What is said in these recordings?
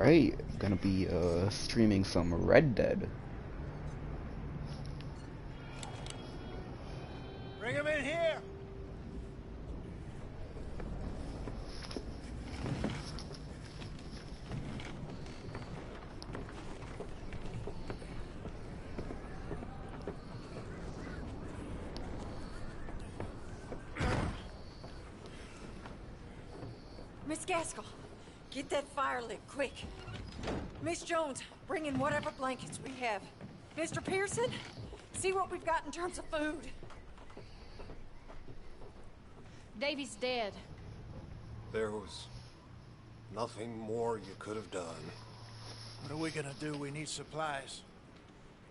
Alright, gonna be streaming some Red Dead. Bring him in here! Miss Gaskell, get that fire lit, quick. Miss Jones, bring in whatever blankets we have. Mr. Pearson, see what we've got in terms of food. Davy's dead. There was nothing more you could have done. What are we gonna do? We need supplies.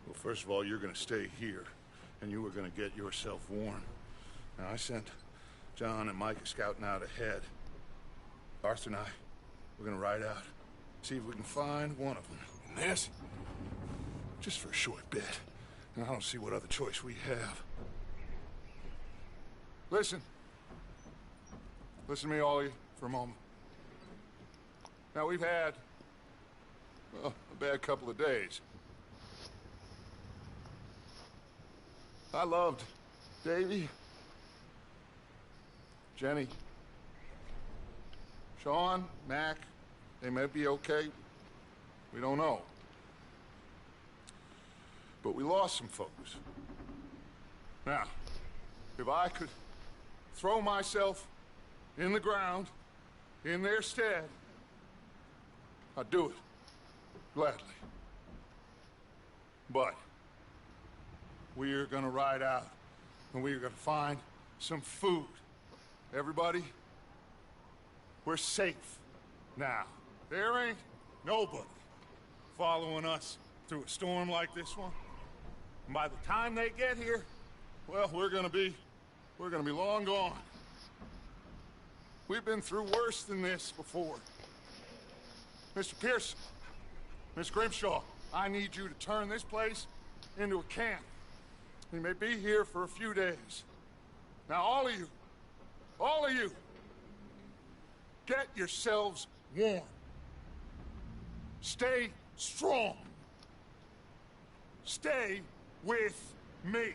Well, first of all, you're gonna stay here, and you were gonna get yourself warm. Now, I sent John and Micah scouting out ahead. Arthur and I, we're gonna ride out, see if we can find one of them. And this? Just for a short bit. And I don't see what other choice we have. Listen. Listen to me, all of you, for a moment. Now, we've had, well, a bad couple of days. I loved Davy, Jenny, Sean, Mac. They may be okay. We don't know. But we lost some folks. Now, if I could throw myself in the ground, in their stead, I'd do it. Gladly. But we're gonna ride out, and we're gonna find some food. Everybody, we're safe now. There ain't nobody following us through a storm like this one. And by the time they get here, well, we're gonna be long gone. We've been through worse than this before. Mr. Pearson, Miss Grimshaw, I need you to turn this place into a camp. We may be here for a few days. Now, all of you, get yourselves warm. Stay strong. Stay with me.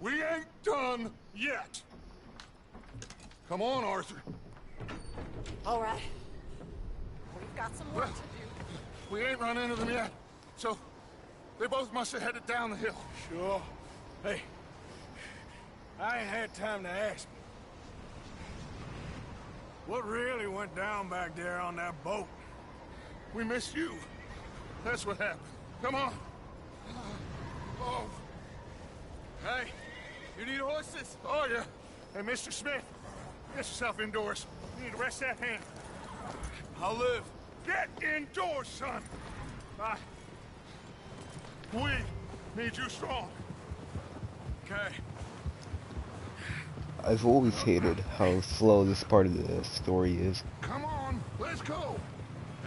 We ain't done yet. Come on, Arthur. All right. We've got some work to do. We ain't run into them yet, so they both must have headed down the hill. Sure. Hey, I ain't had time to ask. What really went down back there on that boat? We missed you. That's what happened. Come on. Oh. Hey, you need horses? Oh, yeah. Hey, Mr. Smith, get yourself indoors. You need to rest that hand. I'll live. Get indoors, son. We need you strong. Okay. I've always hated how slow this part of the story is. Come on, let's go.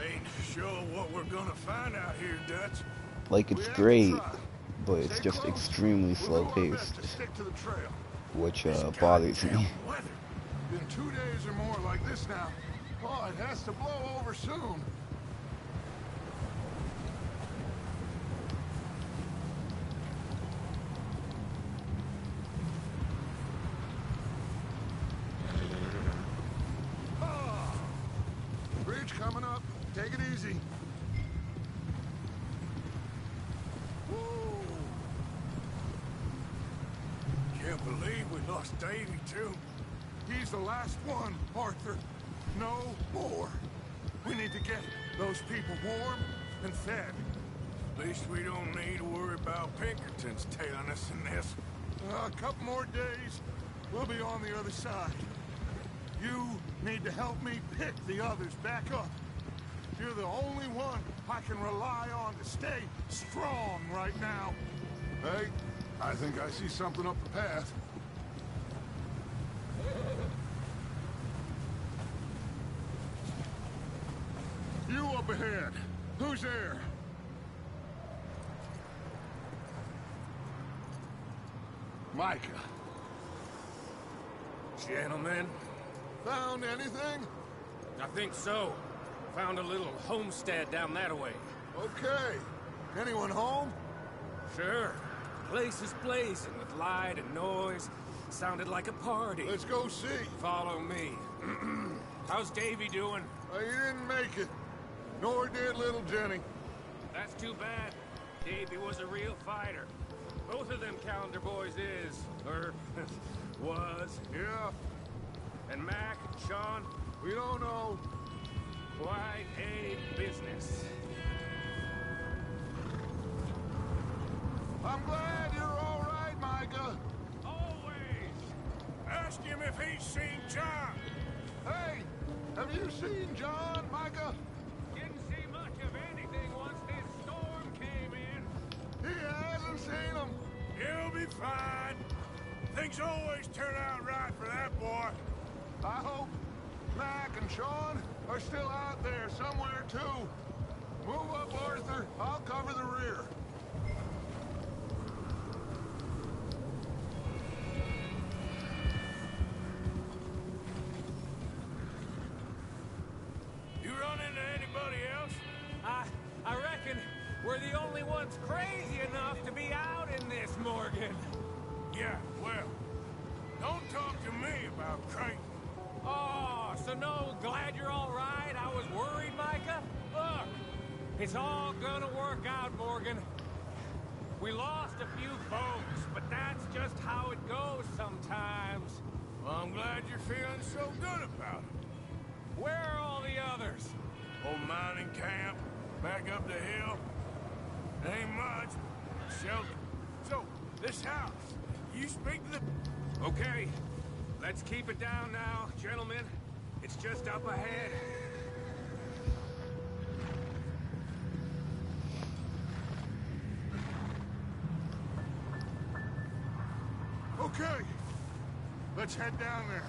Ain't sure what we're gonna find out here, Dutch. Like, it's great, but it's just extremely slow paced, Stick to the trail. which bothers me. Weather. Been 2 days or more like this now. Oh, it has to blow over soon. Bridge coming up. Take it easy. Whoa. Can't believe we lost Davy, too. He's the last one, Arthur. No more. We need to get those people warm and fed. At least we don't need to worry about Pinkertons tailing us in this. A couple more days, we'll be on the other side. You need to help me pick the others back up. You're the only one I can rely on to stay strong right now. Hey, I think I see something up the path. You up ahead. Who's there? Micah. Gentlemen, Found anything? I think so. Found a little homestead down that way. Okay. Anyone home? Sure. Place is blazing with light and noise. Sounded like a party. Let's go see. Follow me. How's Davy doing? He didn't make it. Nor did little Jenny. That's too bad. Davy was a real fighter. Both of them Calendar boys is, or was. Yeah, And Mac and Sean, we don't know. quite a business. I'm glad you're all right, Micah. Always. Ask him if he's seen John. Hey, have you seen John, Micah? Didn't see much of anything once this storm came in. He hasn't seen him. He'll be fine. Things always turn out right for that boy. I hope Mac and Sean are still out there somewhere, too. Move up, Arthur. I'll cover the rear. You run into anybody else? I reckon we're the only ones crazy enough to be out in this, Morgan. Yeah, well, don't talk to me about Creighton. Oh, so no, glad you're all right. I was worried, Micah. Look, it's all gonna work out, Morgan. We lost a few folks, but that's just how it goes sometimes. Well, I'm glad you're feeling so good about it. Where are all the others? Old mining camp, back up the hill. Ain't much. Shelter. So, this house, you speak to the... Okay, let's keep it down now, gentlemen. It's just up ahead. Okay, let's head down there.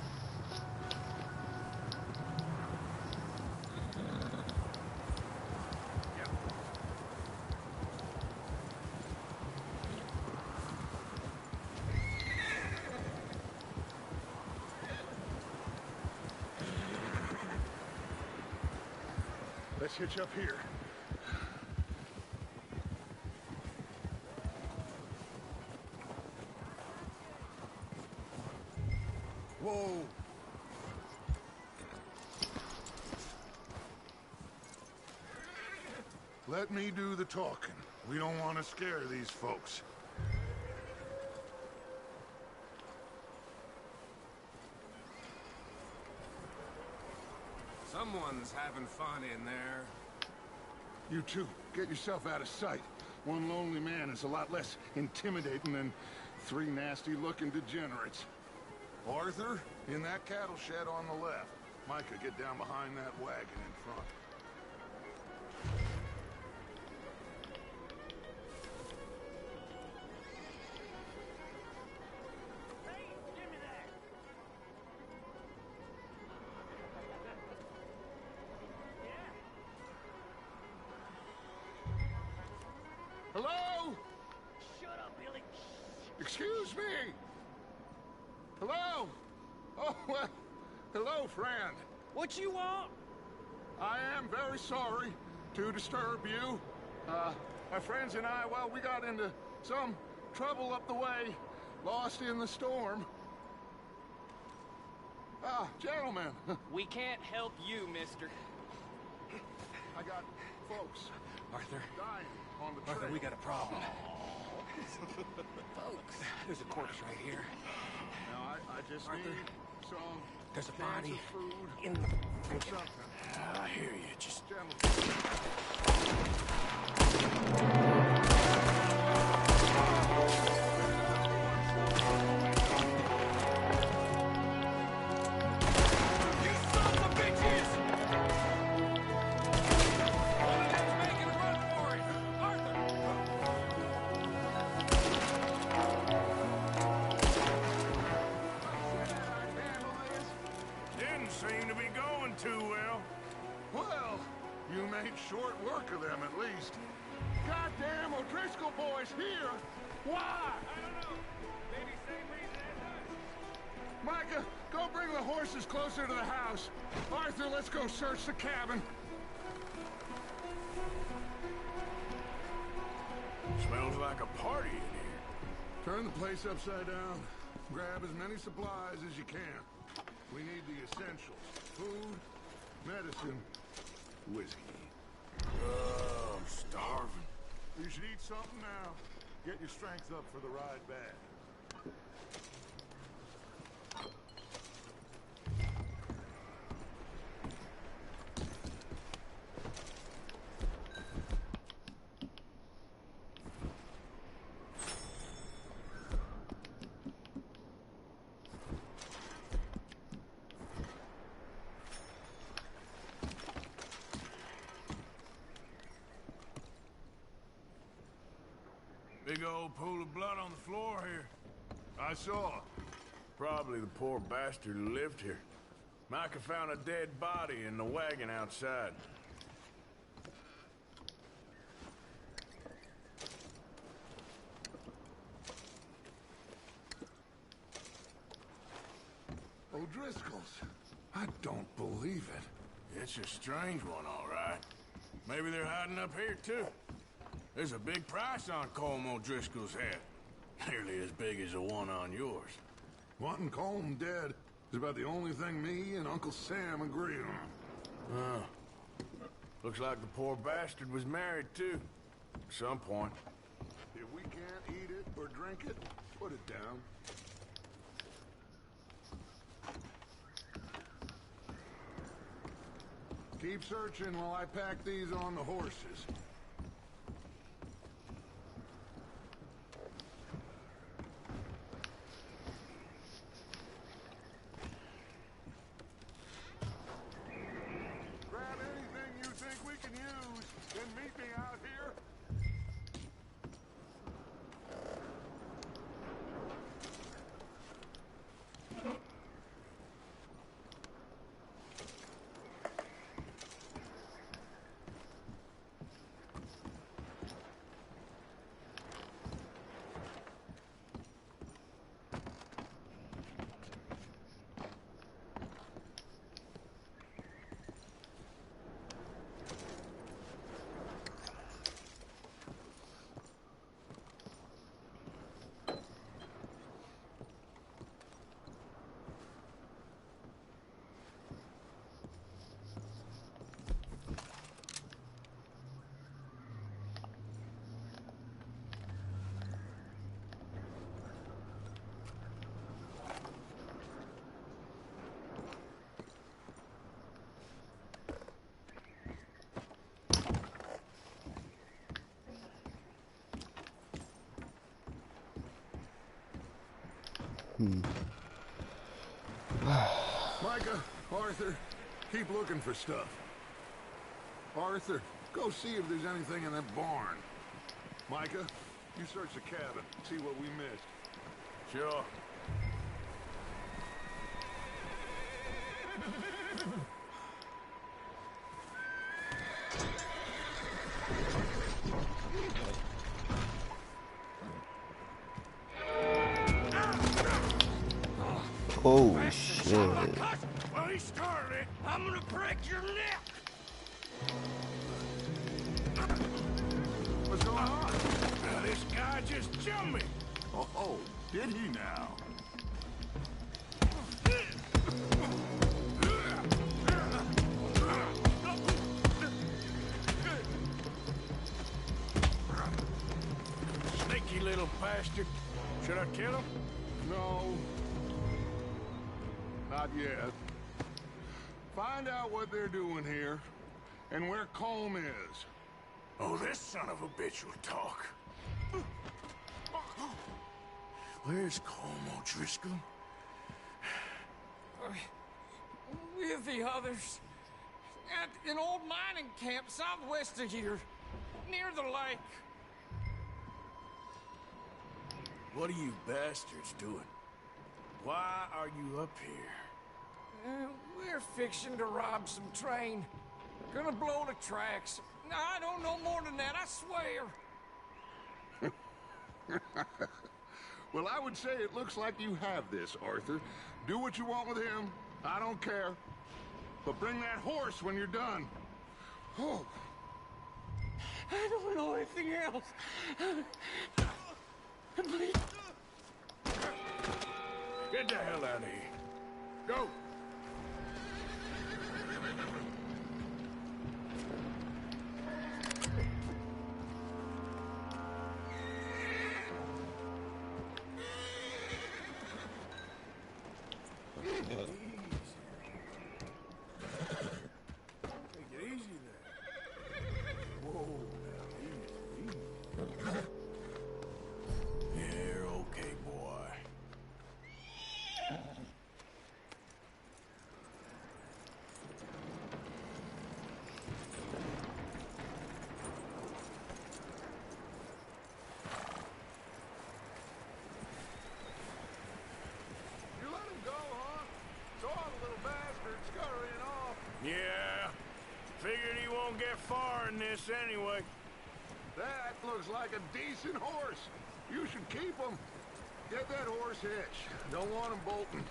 Let's hitch up here. Whoa. Let me do the talking. We don't want to scare these folks. Someone's having fun in there. You two, get yourself out of sight. One lonely man is a lot less intimidating than three nasty-looking degenerates. Arthur, in that cattle shed on the left. Micah, get down behind that wagon in front. Hello? Shut up, Billy. Excuse me? Hello? Oh, well, hello, friend. What you want? I am very sorry to disturb you. My friends and I, well, we got into some trouble up the way, lost in the storm. Gentlemen, We can't help you, mister. I got folks Arthur. dying on the trail. Arthur, we got a problem. Folks. There's a corpse right here. Now, I just Arthur, need some There's a cans body of food in the... or something. I hear you, just... Gentlemen. You sons of bitches! One of them's making a run for it. Arthur! Didn't seem to be going too well. Well, you made short work of them at least. Goddamn O'Driscoll boys here! Why? I don't know. Maybe same reason as us. Micah, go bring the horses closer to the house. Arthur, let's go search the cabin. Smells like a party in here. Turn the place upside down. Grab as many supplies as you can. We need the essentials. Food, medicine, whiskey. Oh, I'm starving. You should eat something now. Get your strength up for the ride back. Big old pool of blood on the floor here. I saw. Probably the poor bastard who lived here. Micah found a dead body in the wagon outside. O'Driscoll's. I don't believe it. It's a strange one, all right. Maybe they're hiding up here, too. There's a big price on Colm O'Driscoll's head. Nearly as big as the one on yours. Wanting Colm dead is about the only thing me and Uncle Sam agree on. Looks like the poor bastard was married, too. At some point. If we can't eat it or drink it, put it down. Keep searching while I pack these on the horses. Grab anything you think we can use, then meet me out here. Micah, Arthur, keep looking for stuff. Arthur, go see if there's anything in that barn. Micah, you search the cabin, see what we missed. Sure. Oh shit. Well, he started it. I'm gonna break your neck. What's going on? Now, this guy just jumped me. Oh, did he now? Sneaky little bastard. Should I kill him? No. Not yet. Find out what they're doing here, and where Colm is. Oh, this son of a bitch will talk. Where's Colm O'Driscoll? With the others. At an old mining camp southwest of here. Near the lake. What are you bastards doing? Why are you up here? We're fixing to rob some train. Gonna blow the tracks. I don't know more than that, I swear. Well, I would say it looks like you have this, Arthur. Do what you want with him. I don't care. But bring that horse when you're done. Oh. I don't know anything else. Please. Get the hell out of here. Go. Take it easy there. Whoa, now, easy. You're okay, boy. You let him go, huh? Saw the little bastard scurrying off. Yeah. Figured he won't get far in this anyway. That looks like a decent horse. You should keep him. Get that horse hitched. Don't want him bolting.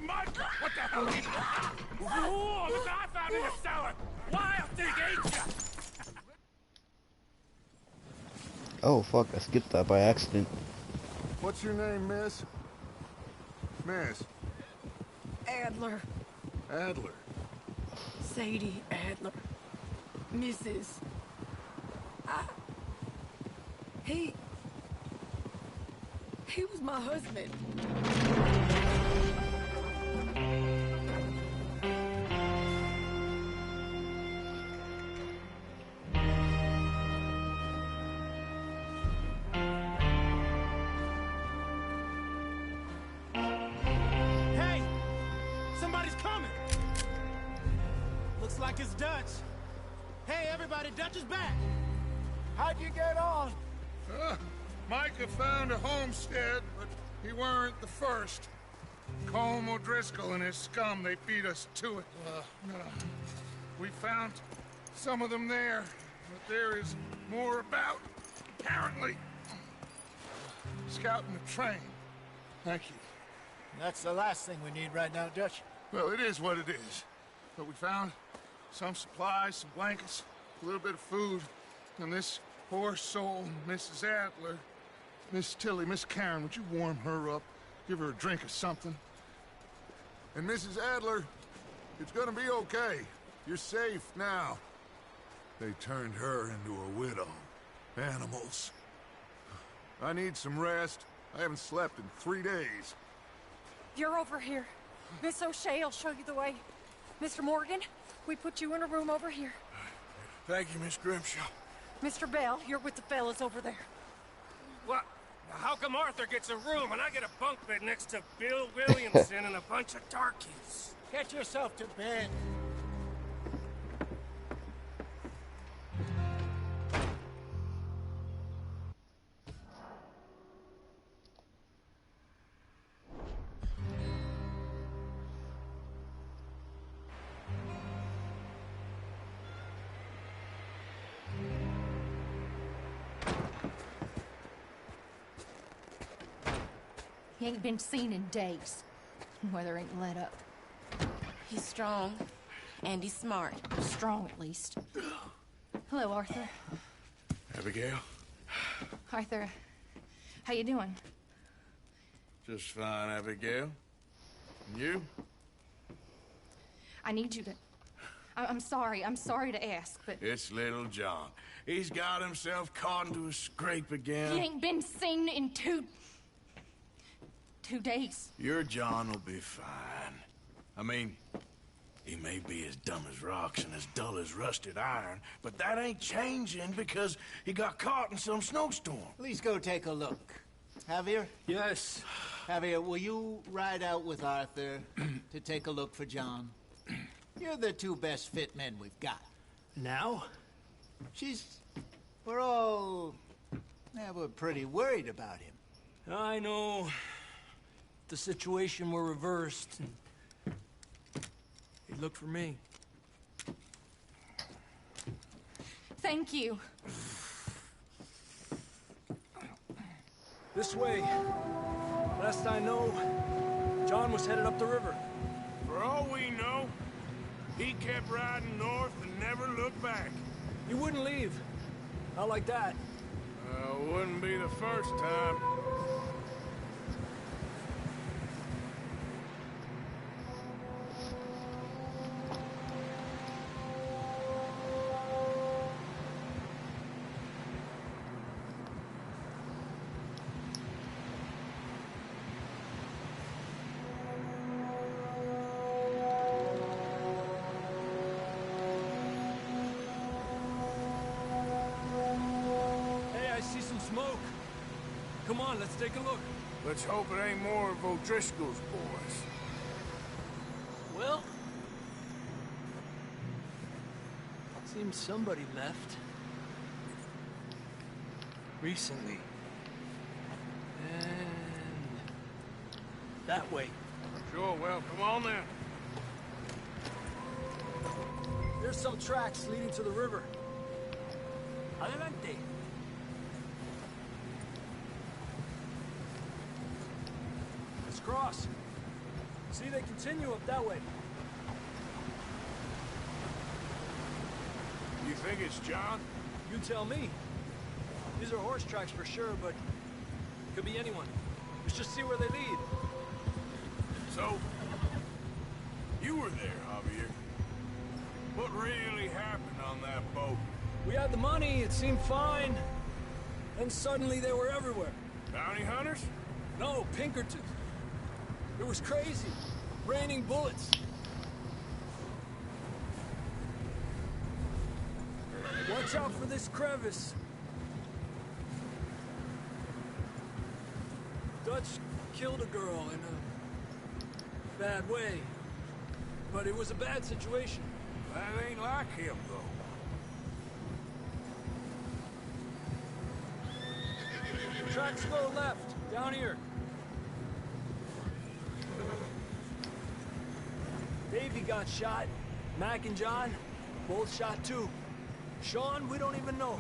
Mike, what the hell is that? Whoa, look what I found in the cellar. Wild thing ate ya. Oh fuck, I skipped that by accident. What's your name, miss? Miss Adler. Adler. Sadie Adler. Mrs. He was my husband. Hey! Somebody's coming! Looks like it's Dutch. Hey, everybody, Dutch is back! How'd you get on? Micah found a homestead, but he weren't the first. Colm O'Driscoll and his scum, they beat us to it. We found some of them there, but there is more about, apparently. Scouting the train. Thank you. That's the last thing we need right now, Dutch. Well, it is what it is. But we found some supplies, some blankets, a little bit of food, and this poor soul, Mrs. Adler, Miss Tilly, Miss Karen, would you warm her up? Give her a drink or something? And Mrs. Adler, it's gonna be okay. You're safe now. They turned her into a widow. Animals. I need some rest. I haven't slept in 3 days. You're over here. Miss O'Shea will show you the way. Mr. Morgan, we put you in a room over here. Thank you, Miss Grimshaw. Mr. Bell, you're with the fellas over there. What? How come Arthur gets a room and I get a bunk bed next to Bill Williamson and a bunch of darkies? Get yourself to bed. He ain't been seen in days. Weather ain't let up. He's strong, and he's smart. Strong, at least. Hello, Arthur. Abigail? Arthur, how you doing? Just fine, Abigail. And you? I need you to... I'm sorry to ask, but... It's little John. He's got himself caught into a scrape again. He ain't been seen in two days. Your John will be fine. I mean, he may be as dumb as rocks and as dull as rusted iron, but that ain't changing because he got caught in some snowstorm. Please go take a look. Javier? Yes. Javier, will you ride out with Arthur to take a look for John? You're the two best fit men we've got. Now? We're pretty worried about him. I know. The situation were reversed. He looked for me. Thank you. This way. Last I know, John was headed up the river. For all we know, he kept riding north and never looked back. He wouldn't leave. Not like that. Wouldn't be the first time. Smoke. Come on, let's take a look. Let's hope it ain't more of O'Driscoll's boys. Well, seems somebody left. Recently. And that way. Sure, well, come on then. There's some tracks leading to the river. Adelante. Cross. See, they continue up that way. You think it's John? You tell me. These are horse tracks for sure, but could be anyone. Let's just see where they lead. So, you were there, Javier. What really happened on that boat? We had the money, it seemed fine. Then suddenly they were everywhere. Bounty hunters? No, Pinkertons. It was crazy. Raining bullets. Watch out for this crevice. Dutch killed a girl in a bad way. But it was a bad situation. That ain't like him, though. Tracks go left, down here. Davey got shot. Mac and John, both shot too. Sean, we don't even know.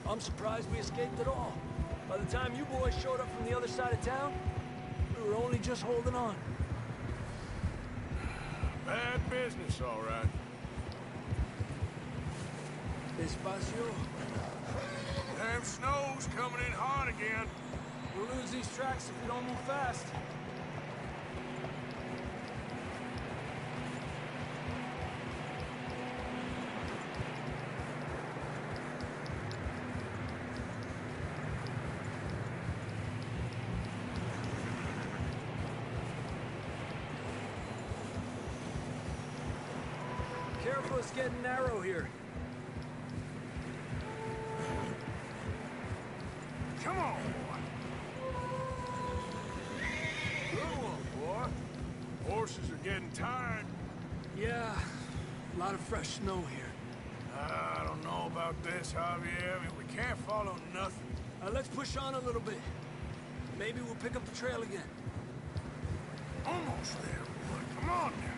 I'm surprised we escaped at all. By the time you boys showed up from the other side of town, we were only just holding on. Bad business, all right. Despacio. Damn snow's coming in hard again. We'll lose these tracks if we don't move fast. Careful, it's getting narrow here. Come on, boy. Good one, boy. Horses are getting tired. Yeah, a lot of fresh snow here. I don't know about this, Javier. I mean, we can't follow nothing. Let's push on a little bit. Maybe we'll pick up the trail again. Almost there, boy. Come on now.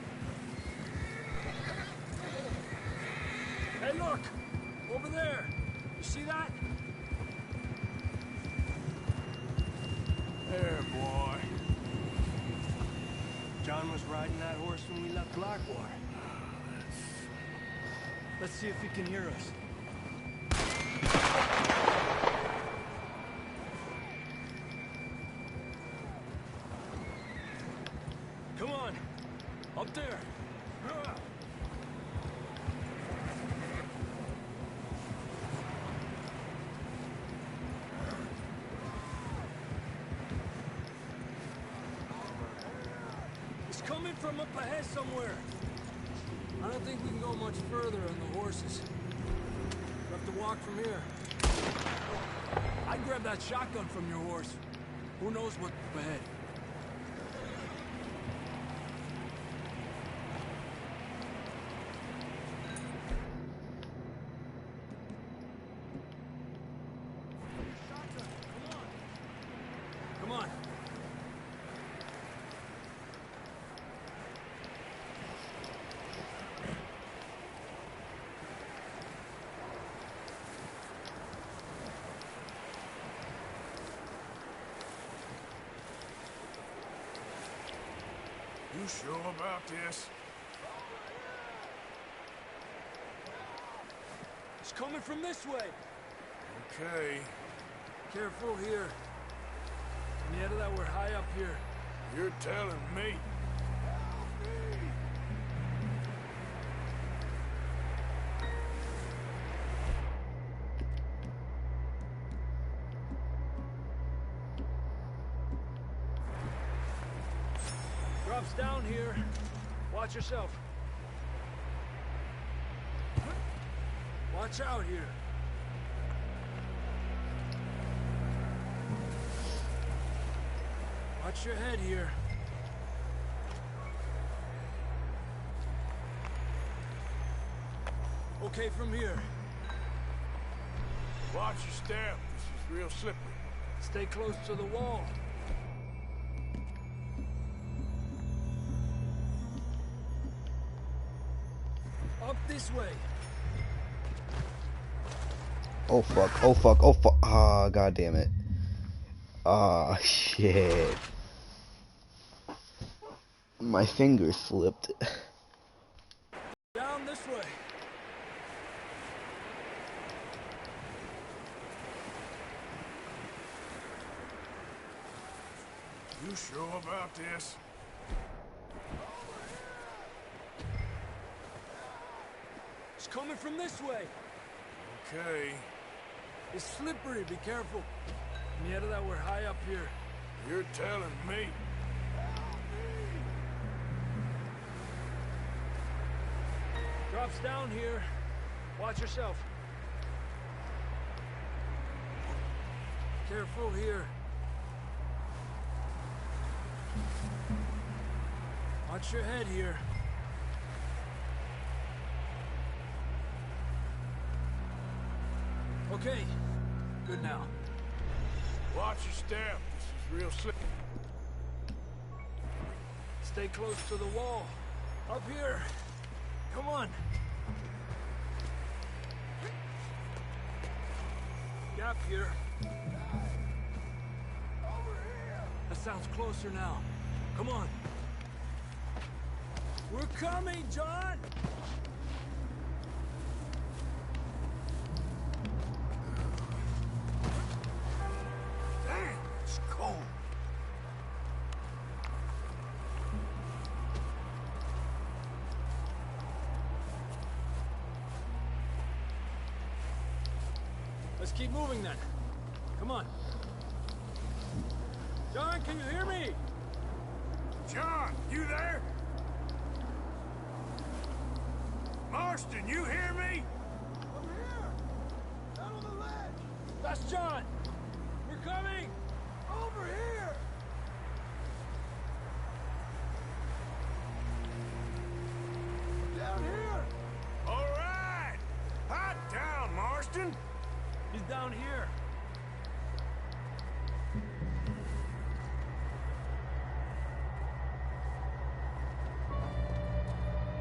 Hey, look! Over there! You see that? There, boy. John was riding that horse when we left Blackwater. Let's see if he can hear us. Come on! Up there! Coming from up ahead somewhere. I don't think we can go much further on the horses. We'll have to walk from here. I'd grab that shotgun from your horse. Who knows what's up ahead? Come on. You sure about this? It's coming from this way. Okay. Careful here. Mierda, that we're high up here. You're telling me. Drops down here. Watch yourself. Watch out here. Watch your head here. Okay, from here. Watch your step. This is real slippery. Stay close to the wall. Up this way. Oh fuck, oh fuck, oh fuck. Ah, god damn it. Ah, shit. My fingers slipped. Down this way. You sure about this? It's coming from this way. Okay. It's slippery, be careful. Mierda, that we're high up here. You're telling me. Drops down here. Watch yourself. Careful here. Watch your head here. Okay. Good now. Watch your step. This is real slippery. Stay close to the wall. Up here. Come on. Gap here. That sounds closer now. Come on. We're coming, John! Damn, it's cold. Let's keep moving then. Come on. John, can you hear me? John, you there? Marston, you hear me? I'm here! Down on the ledge! That's John! We're coming! Over here! Down here! All right! Hot down, Marston! He's down here.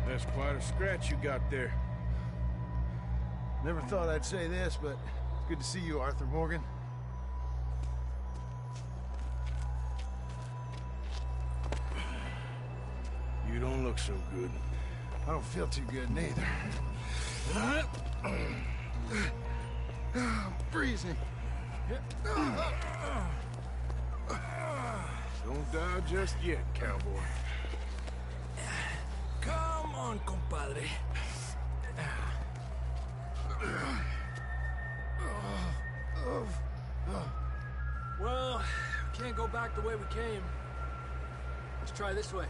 That's quite a scratch you got there. Never thought I'd say this, but it's good to see you, Arthur Morgan. You don't look so good. I don't feel too good, neither. I'm freezing. Don't die just yet, cowboy. Come on, compadre. Well, we can't go back the way we came. Let's try this way.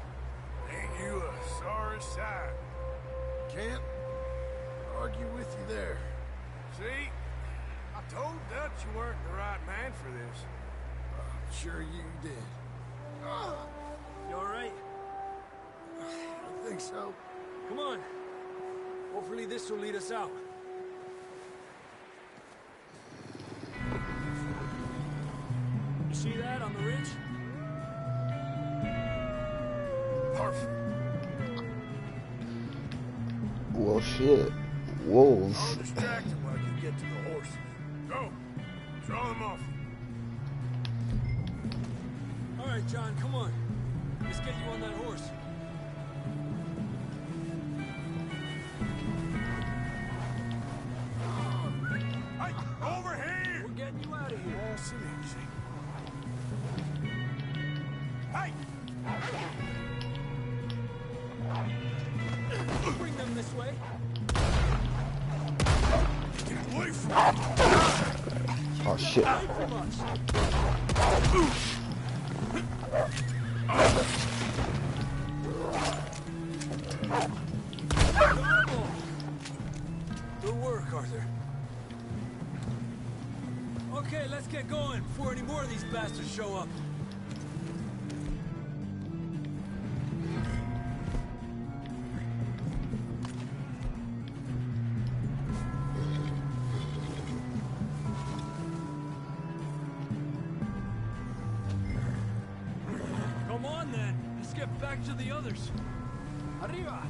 Ain't you a sorry sight? Can't argue with you there. See? I told Dutch you weren't the right man for this. Sure you did. You all right? I think so. Come on. Hopefully this will lead us out. You see that on the ridge? Perfect. Well, shit. Wolves. I'll distract him while you get to the horses. Go! Draw them off. All right, John, come on. Let's get you on that horse. shit. Good work, Arthur. Okay, let's get going before any more of these bastards show up. Come on, then. Let's get back to the others. Arriba!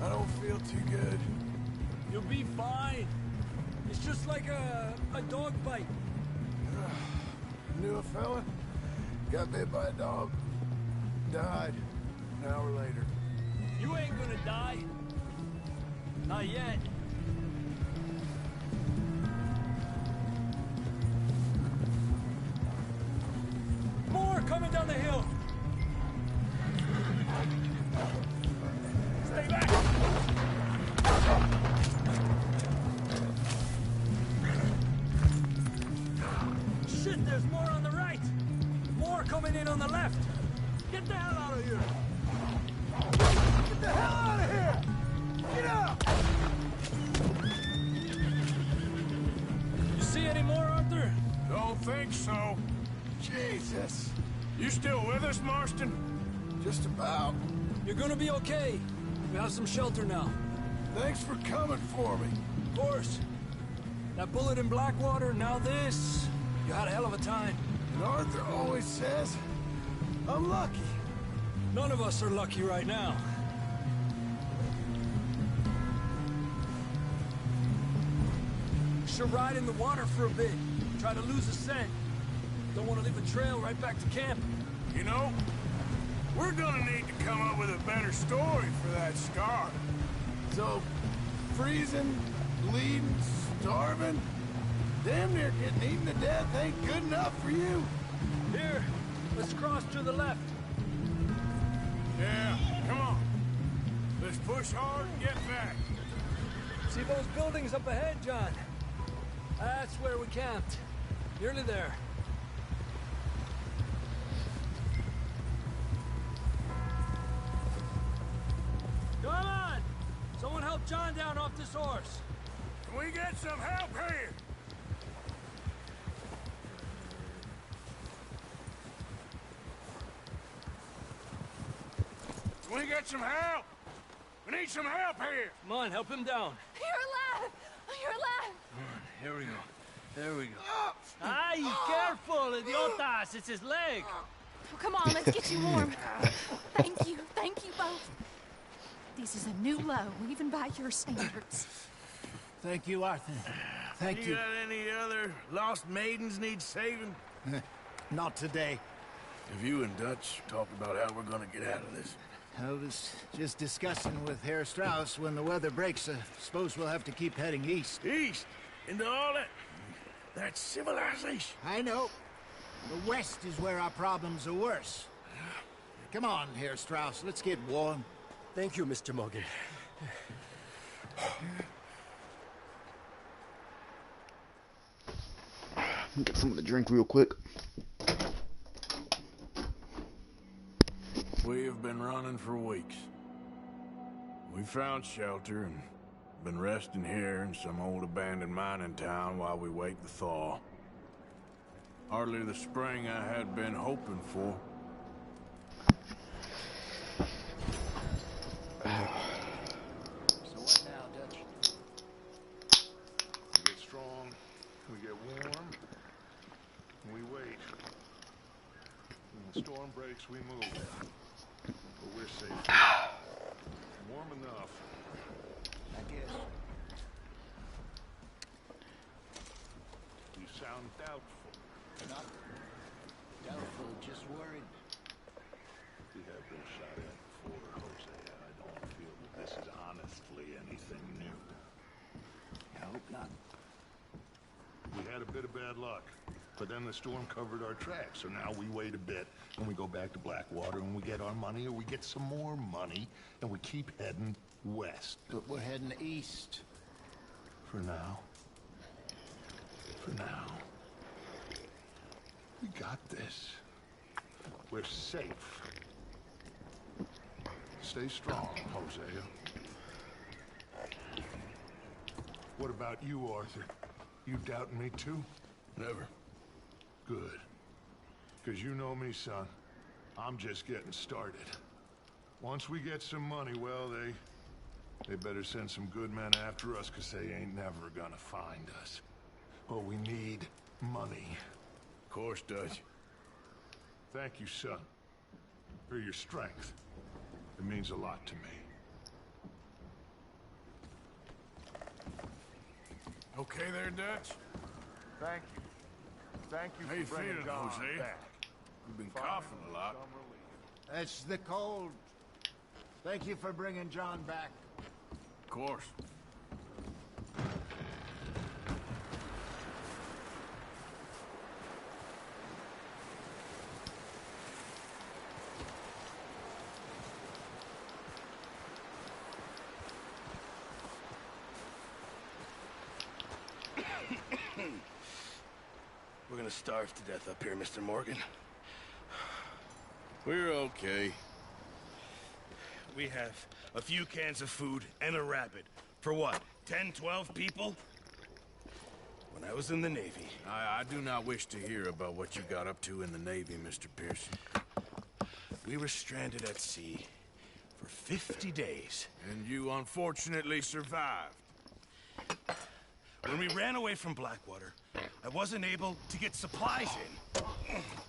I don't feel too good. You'll be fine. It's just like a dog bite. Knew a fella, got bit by a dog, died an hour later. You ain't gonna die. Not yet. More coming down the hill. Stay back. Shit, there's more on the right. More coming in on the left. Get the hell out of here. Get the hell out of here. Get out. You see any more, Arthur? Don't think so. Jesus, You still with us, Marston? just about. You're gonna be okay. We have some shelter now. Thanks for coming for me. Of course. That bullet in Blackwater, now this. You had a hell of a time. And Arthur always says, I'm lucky. None of us are lucky right now. Should ride in the water for a bit. Try to lose a scent. Don't want to leave a trail right back to camp. You know, we're gonna need to come up with a better story for that scar. So, freezing, bleeding, starving, damn near getting eaten to death ain't good enough for you. Here, let's cross to the left. Yeah, come on. Let's push hard and get back. See those buildings up ahead, John? That's where we camped. Nearly there. Come on! Someone help John down off this horse. Can we get some help here? Can we get some help? We need some help here. Come on, help him down. You're alive! You're alive! Here we go. There we go. Ay, careful, idiotas! It's his leg. Oh, come on, let's get you warm. Thank you both. This is a new low, even by your standards. Thank you, Arthur. Thank you. Got any other lost maidens need saving? Not today. Have you and Dutch talked about how we're gonna get out of this? I was just discussing with Herr Strauss when the weather breaks. I suppose we'll have to keep heading east. East? Into all that civilization? I know. The west is where our problems are worse. Come on, Herr Strauss, let's get warm. Thank you, Mr. Morgan. Get something to drink real quick. We have been running for weeks. We found shelter and been resting here in some old abandoned mining town while we wait the thaw. Hardly the spring I had been hoping for. So what now, Dutch? We get strong, we get warm, and we wait. When the storm breaks, we move. But we're safe. Warm enough. I guess. You sound doubtful. Not doubtful, just worried. We have been shot at before, Hosea. I don't feel that this is honestly anything new. I hope not. We had a bit of bad luck, but then the storm covered our tracks, so now we wait a bit, and we go back to Blackwater, and we get our money, or we get some more money, and we keep heading west. But we're heading east. For now. For now. We got this. We're safe. Stay strong, Hosea. What about you, Arthur? You doubting me too? Never. Good. Because you know me, son. I'm just getting started. Once we get some money, well, they better send some good men after us, because they ain't never gonna find us. But we need money. Of course, Dutch. Thank you, son, for your strength. It means a lot to me. Okay there, Dutch? Thank you. Thank you How you for bringing feeling, John Jose? back. You've been Finding coughing a lot. some relief. It's the cold. Thank you for bringing John back. Of course. We're gonna starve to death up here, Mr. Morgan. We're okay. We have a few cans of food and a rabbit. For what, 10, 12 people? When I was in the Navy... I do not wish to hear about what you got up to in the Navy, Mr. Pearson. We were stranded at sea for 50 days. And you unfortunately survived. When we ran away from Blackwater, I wasn't able to get supplies in.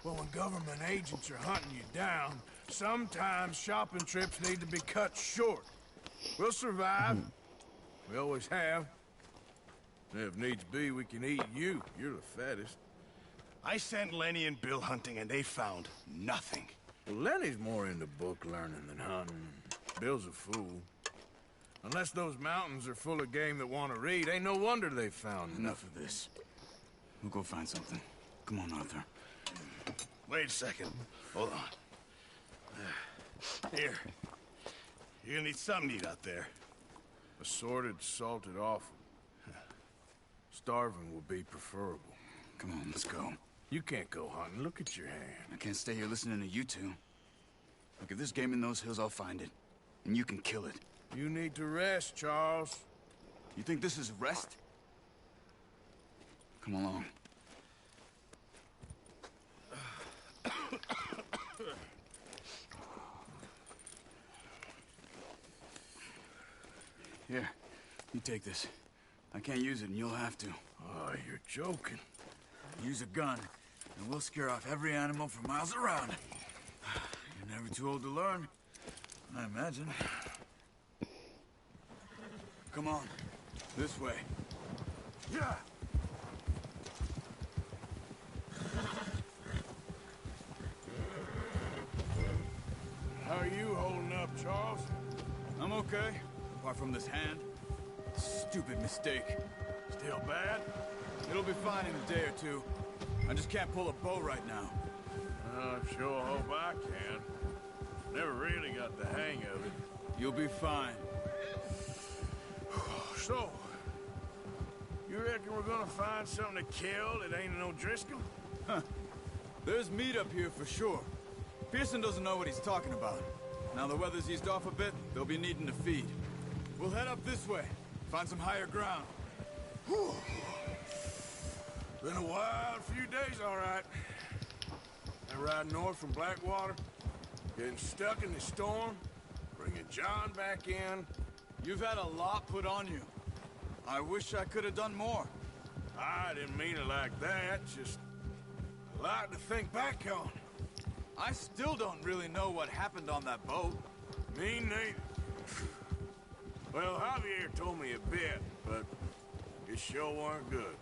Well, when government agents are hunting you down, sometimes shopping trips need to be cut short. We'll survive. We always have. If needs be, we can eat you. You're the fattest. I sent Lenny and Bill hunting, and they found nothing. Well, Lenny's more into book learning than hunting. Bill's a fool. Unless those mountains are full of game that want to read, ain't no wonder they found Enough of this. We'll go find something. Come on, Arthur. Wait a second. Hold on. Here. You're gonna need something to eat out there. Assorted, salted offal. Starving would be preferable. Come on, let's go. You can't go hunting. Look at your hand. I can't stay here listening to you two. Look, if there's game in those hills, I'll find it. And you can kill it. You need to rest, Charles. You think this is rest? Come along. Here, you take this. I can't use it, and you'll have to. Oh, you're joking. Use a gun, and we'll scare off every animal for miles around. You're never too old to learn, I imagine. Come on, this way. Yeah! How are you holding up, Charles? I'm okay, apart from this hand. Stupid mistake. Still bad? It'll be fine in a day or two. I just can't pull a bow right now. I sure hope I can. Never really got the hang of it. You'll be fine. So, you reckon we're gonna find something to kill that ain't no Driscoll? Huh. There's meat up here for sure. Pearson doesn't know what he's talking about. Now the weather's eased off a bit, they'll be needing to feed. We'll head up this way, find some higher ground. Whew. Been a wild few days, all right. And riding north from Blackwater, getting stuck in the storm, bringing John back in. You've had a lot put on you. I wish I could have done more. I didn't mean it like that, just a lot to think back on. I still don't really know what happened on that boat. Me neither. Well, Javier told me a bit, but it sure weren't good.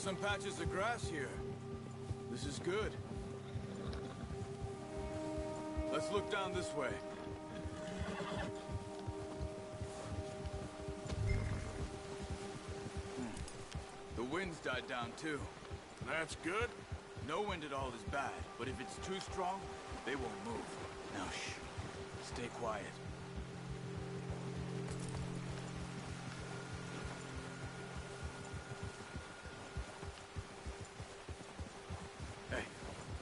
some patches of grass here. This is good. Let's look down this way. The wind's died down too. That's good. No wind at all is bad, but if it's too strong, they won't move. Now shh. Stay quiet. Hey,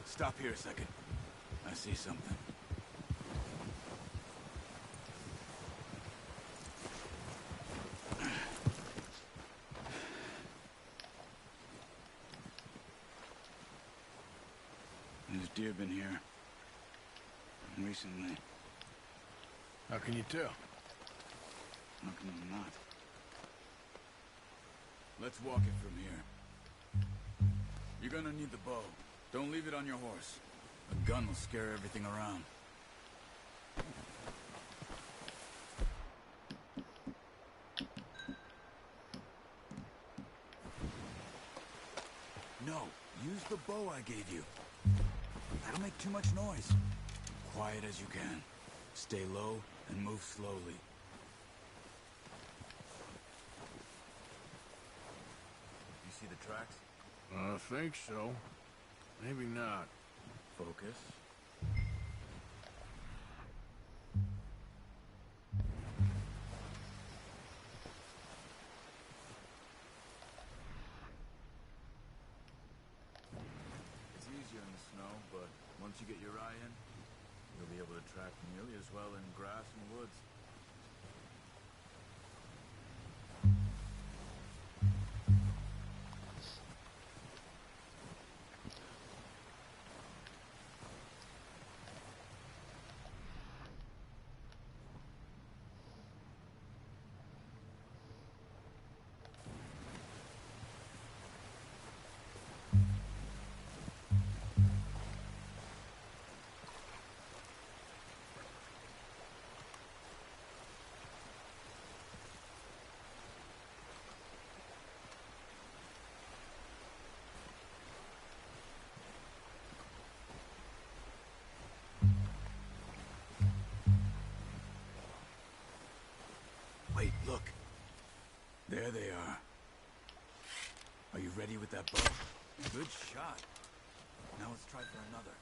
stop here a second. I see something. There's deer been here recently. How can you tell? How can you not? Let's walk it from here. You're gonna need the bow. Don't leave it on your horse. A gun will scare everything around. No, use the bow I gave you. That'll make too much noise. Quiet as you can. Stay low and move slowly. You see the tracks? I think so. Maybe not. Focus. It's easier in the snow, but once you get your eye in, you'll be able to track nearly as well in grass and woods. Wait, look. There they are. Are you ready with that bow? Good shot. Now let's try for another.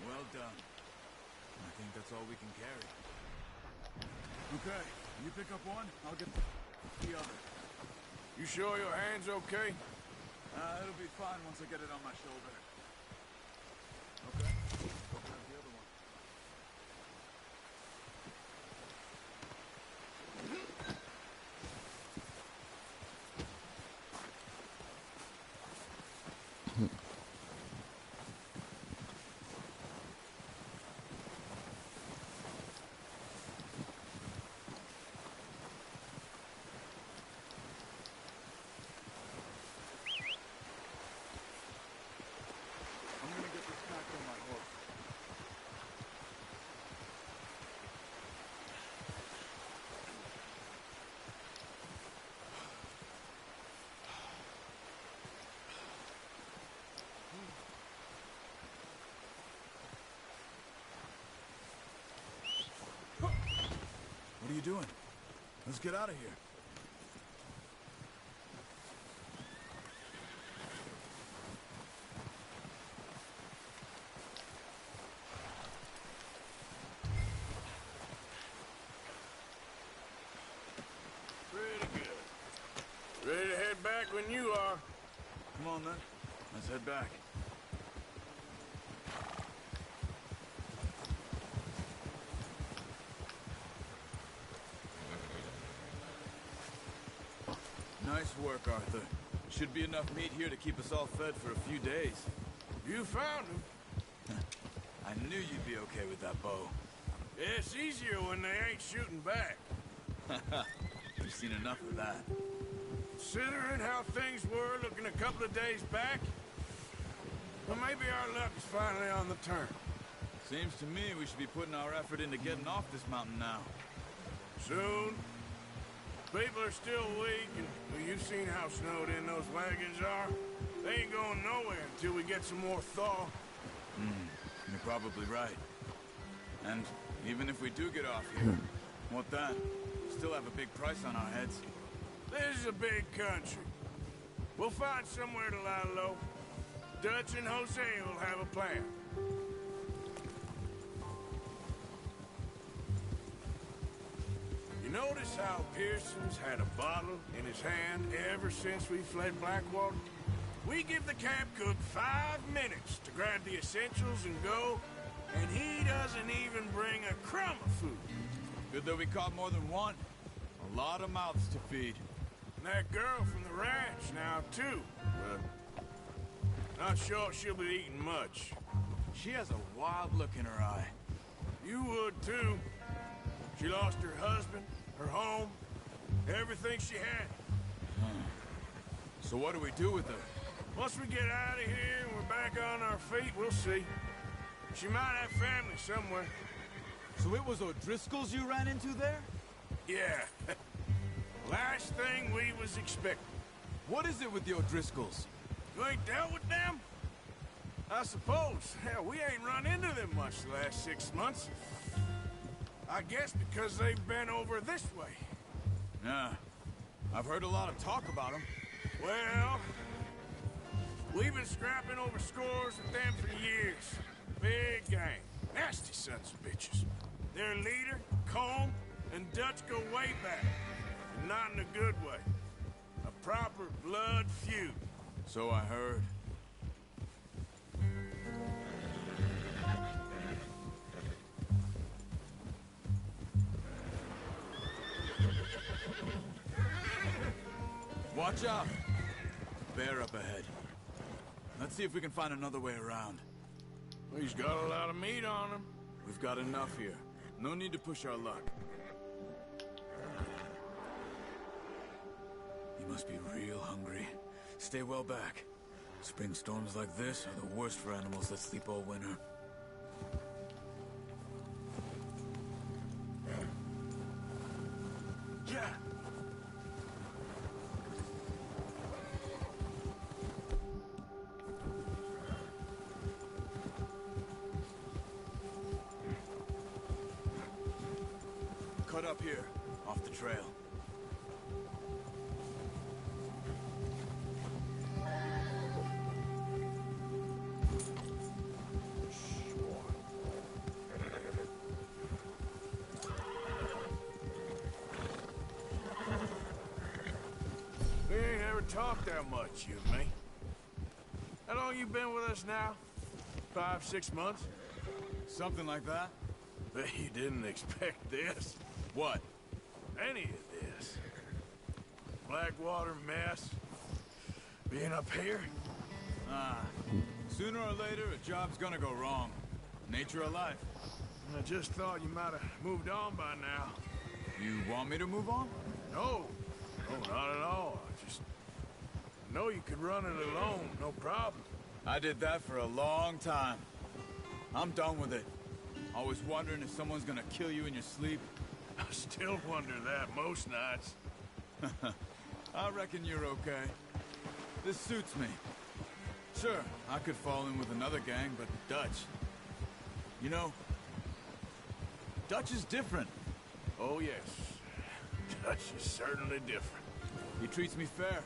Well done. I think that's all we can carry. Okay, you pick up one, I'll get the other. You sure your hand's okay? It'll be fine once I get it on my shoulder. Okay, go grab the other one. you doing? Let's get out of here. Pretty good. Ready to head back when you are. Come on, then. Let's head back. Nice work, Arthur. Should be enough meat here to keep us all fed for a few days. You found him. I knew you'd be okay with that bow. It's easier when they ain't shooting back. We've seen enough of that. Considering how things were looking a couple of days back, well, maybe our luck is finally on the turn. Seems to me we should be putting our effort into getting off this mountain now. Soon. People are still weak, and well, you've seen how snowed in those wagons are. They ain't going nowhere until we get some more thaw. You're probably right. And even if we do get off here, what then? Still have a big price on our heads. This is a big country. We'll find somewhere to lie low. Dutch and Jose will have a plan. You notice how Pearson's had a bottle in his hand ever since we fled Blackwater? We give the camp cook 5 minutes to grab the essentials and go, and he doesn't even bring a crumb of food. Good that we caught more than one. A lot of mouths to feed. And that girl from the ranch now, too. But not sure she'll be eating much. She has a wild look in her eye. You would, too. She lost her husband, her home, everything she had. So what do we do with her? Once we get out of here and we're back on our feet, we'll see. She might have family somewhere. So it was O'Driscoll's you ran into there? Yeah. Last thing we was expecting. What is it with the O'Driscolls? You ain't dealt with them? I suppose. Hell, we ain't run into them much the last 6 months. I guess because they've been over this way. Yeah. I've heard a lot of talk about them. Well, we've been scrapping over scores with them for years. Big gang. Nasty sons of bitches. Their leader, Combe, and Dutch go way back. And not in a good way. A proper blood feud. So I heard. Watch out! Bear up ahead. Let's see if we can find another way around. He's got a lot of meat on him. We've got enough here. No need to push our luck. You must be real hungry. Stay well back. Spring storms like this are the worst for animals that sleep all winter. Yeah! Cut up here, off the trail. We ain't ever talked that much, you and me. How long you been with us now? 5, 6 months? Something like that? Bet you didn't expect this. What? Any of this. Blackwater mess. Being up here. Sooner or later, a job's gonna go wrong. Nature of life. I just thought you might have moved on by now. You want me to move on? No. No, not at all. I just know you could run it alone, no problem. I did that for a long time. I'm done with it. Always wondering if someone's gonna kill you in your sleep. I still wonder that most nights. I reckon you're okay. This suits me. Sure, I could fall in with another gang, but Dutch... You know, Dutch is different. Oh, Oh, yes. Dutch is certainly different. He treats me fair.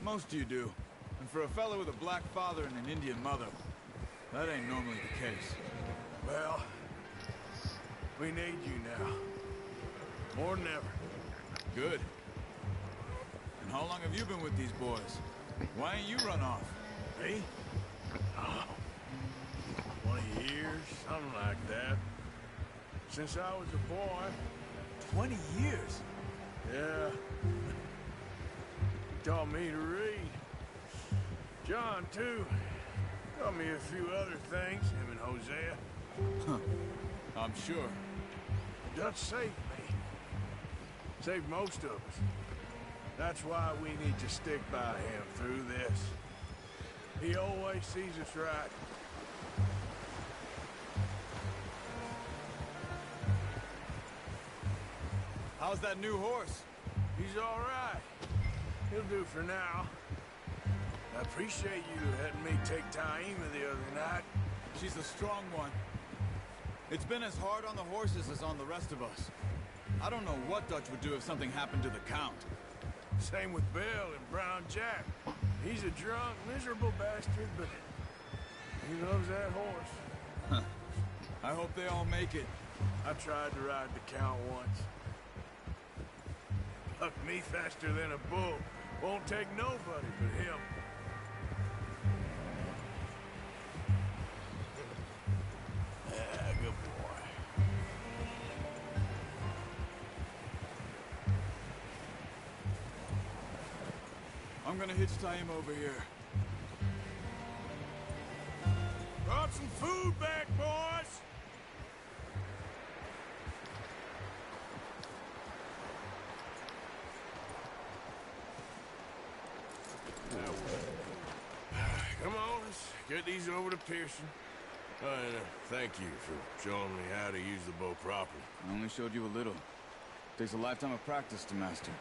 Most of you do. And for a fellow with a black father and an Indian mother, that ain't normally the case. Well, we need you now. More than ever. Good. And how long have you been with these boys? Why ain't you run off? Me? Oh, 20 years, something like that. Since I was a boy. 20 years? Yeah. He taught me to read. John, too. Taught me a few other things, him and Hosea. Huh. I'm sure. Dutch saved me. Saved most of us. That's why we need to stick by him through this. He always sees us right. How's that new horse? He's all right. He'll do for now. I appreciate you letting me take Taima the other night. She's a strong one. It's been as hard on the horses as on the rest of us. I don't know what Dutch would do if something happened to the Count. Same with Bill and Brown Jack. He's a drunk, miserable bastard, but he loves that horse. Huh. I hope they all make it. I tried to ride the Count once. Bucked me faster than a bull. Won't take nobody but him. Yeah, good boy. I'm gonna hitch Taima over here. Brought some food back, boys! Come on, let's get these over to Pearson. And thank you for showing me how to use the bow properly. I only showed you a little. Takes a lifetime of practice to master.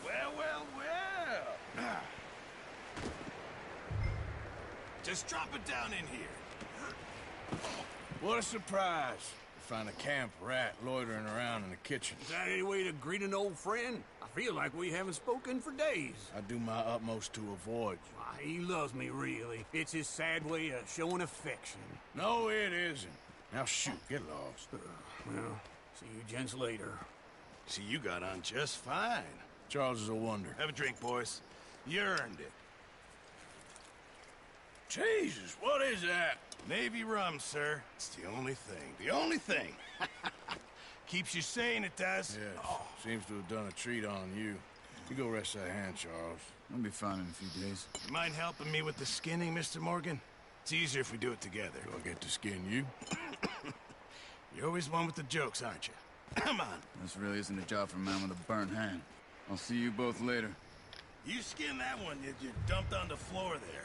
Well, well, well. Just drop it down in here. What a surprise. Find a camp rat loitering around in the kitchen. Is that any way to greet an old friend? I feel like we haven't spoken for days. I do my utmost to avoid you. Why, he loves me, really. It's his sad way of showing affection. No, it isn't. Now shoot, get lost. Well, see you gents later. See, you got on just fine. Charles is a wonder. Have a drink, boys. You earned it. Jesus, what is that? Navy rum, sir. It's the only thing. The only thing. Keeps you sane, it does. Yes, seems to have done a treat on you. You go rest that hand, Charles. I'll be fine in a few days. You mind helping me with the skinning, Mr. Morgan? It's easier if we do it together. Do I get to skin you? You're always one with the jokes, aren't you? Come on. This really isn't a job for a man with a burnt hand. I'll see you both later. You skin that one you dumped on the floor there.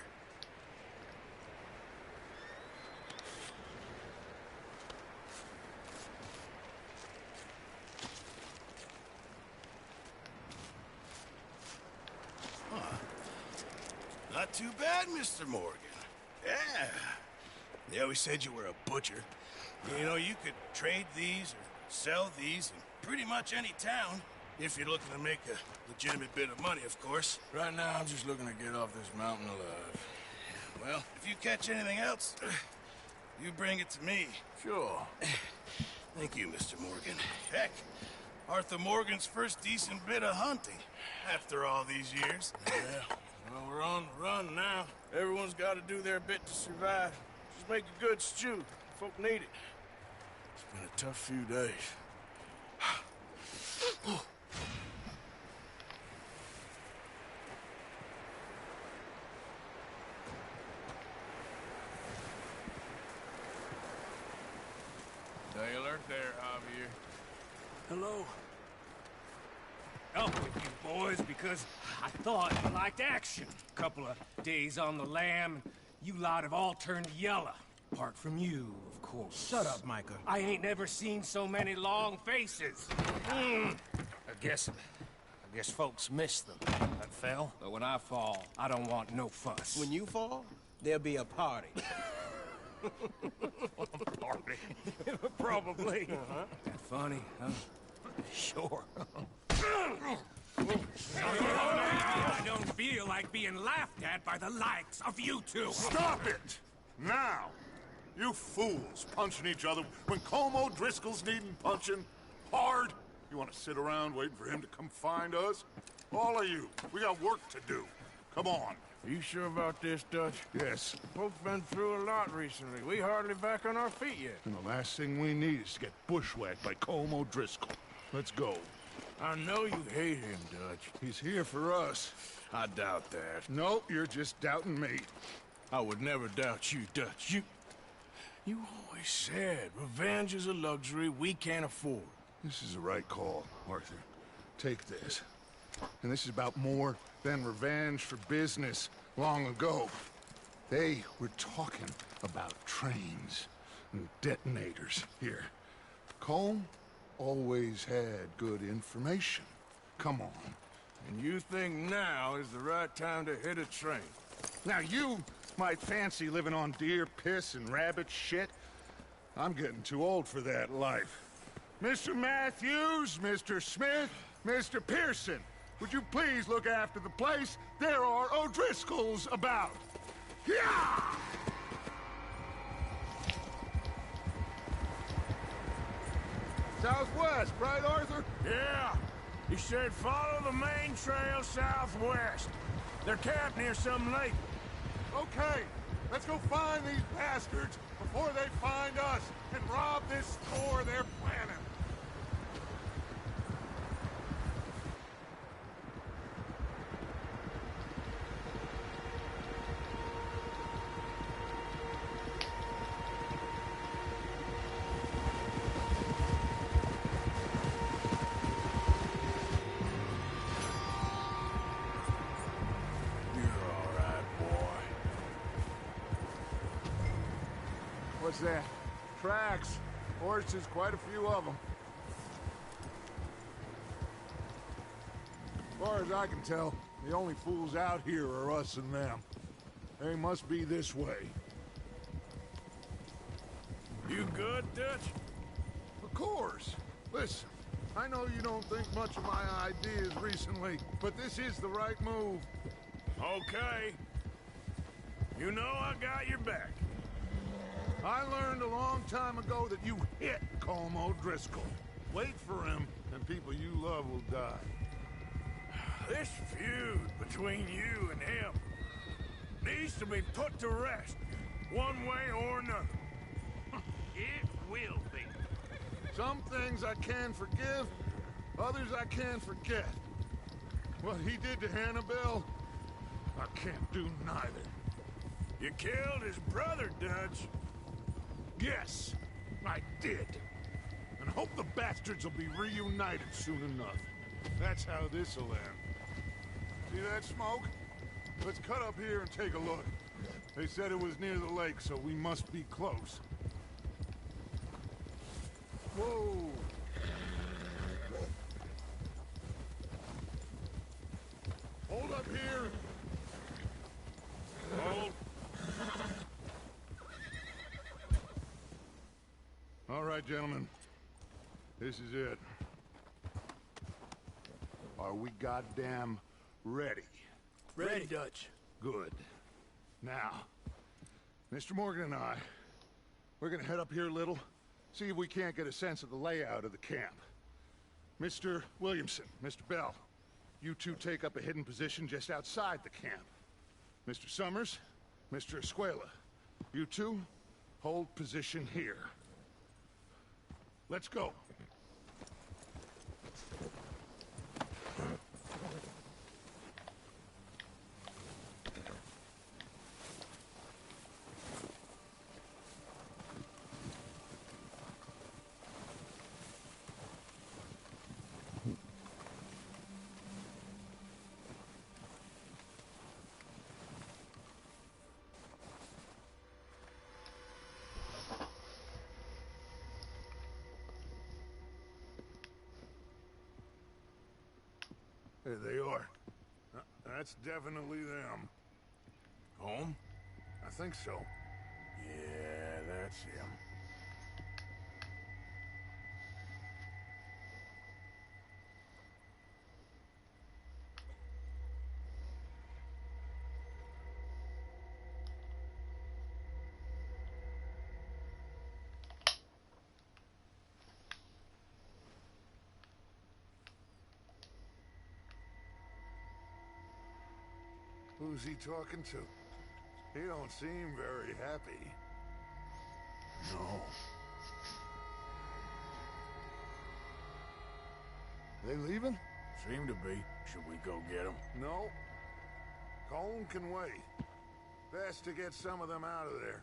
Not too bad, Mr. Morgan. Yeah. They always said you were a butcher. You know, you could trade these or sell these in pretty much any town, if you're looking to make a legitimate bit of money, of course. Right now, I'm just looking to get off this mountain alive. Well, if you catch anything else, you bring it to me. Sure. Thank you, Mr. Morgan. Heck, Arthur Morgan's first decent bit of hunting, after all these years. Yeah. Well, we're on the run now. Everyone's got to do their bit to survive. Just make a good stew. Folk need it. It's been a tough few days. Stay alert there, Javier. Hello. Up with you boys because I thought you liked action. Couple of days on the lam, and you lot have all turned yellow. Apart from you, of course. Shut up, Micah. I ain't never seen so many long faces. I guess I guess folks miss them. That fell. But when I fall, I don't want no fuss. When you fall, there'll be a party. Party. Probably. That funny, huh? Sure. I don't feel like being laughed at by the likes of you two. Stop it! Now! You fools punching each other when Colm O'Driscoll's needing punching hard. You want to sit around waiting for him to come find us? All of you, we got work to do. Come on. You sure about this, Dutch? Yes. Folks been through a lot recently. We hardly back on our feet yet. And the last thing we need is to get bushwhacked by Colm O'Driscoll. Let's go. I know you hate him, Dutch. He's here for us. I doubt that. No, you're just doubting me. I would never doubt you, Dutch. You always said revenge is a luxury we can't afford. This is the right call, Arthur. Take this. And this is about more than revenge for business long ago. They were talking about trains and detonators here. Colm always had good information. Come on. And you think now is the right time to hit a train? Now you might fancy living on deer piss and rabbit shit. I'm getting too old for that life. Mr. Matthews, Mr. Smith, Mr. Pearson, would you please look after the place? There are O'Driscolls about. Yeah! Southwest, right, Arthur? Yeah. He said follow the main trail southwest. They're camped near some lake. Okay, let's go find these bastards before they find us and rob this store they're planning. What's that? Tracks. Horses, quite a few of them. As far as I can tell, the only fools out here are us and them. They must be this way. You good, Dutch? Of course. Listen, I know you don't think much of my ideas recently, but this is the right move. Okay. You know I got your back. I learned a long time ago that you hit Colm O'Driscoll. Wait for him, and people you love will die. This feud between you and him needs to be put to rest, one way or another. It will be. Some things I can forgive, others I can't forget. What he did to Annabelle, I can't do neither. You killed his brother, Dutch. Yes, I did. And hope the bastards will be reunited soon enough. That's how this'll end. See that smoke? Let's cut up here and take a look. They said it was near the lake, so we must be close. Whoa! Hold up here! Hold. All right, gentlemen. This is it. Are we goddamn ready? Ready, Dutch. Good. Now, Mr. Morgan and I, we're gonna head up here a little, see if we can't get a sense of the layout of the camp. Mr. Williamson, Mr. Bell, you two take up a hidden position just outside the camp. Mr. Summers, Mr. Escuela, you two hold position here. Let's go. There they are. That's definitely them. Home? I think so. Yeah, that's him. Who's he talking to? He don't seem very happy. No. They leaving? Seem to be. Should we go get them? No. Colm can wait. Best to get some of them out of there.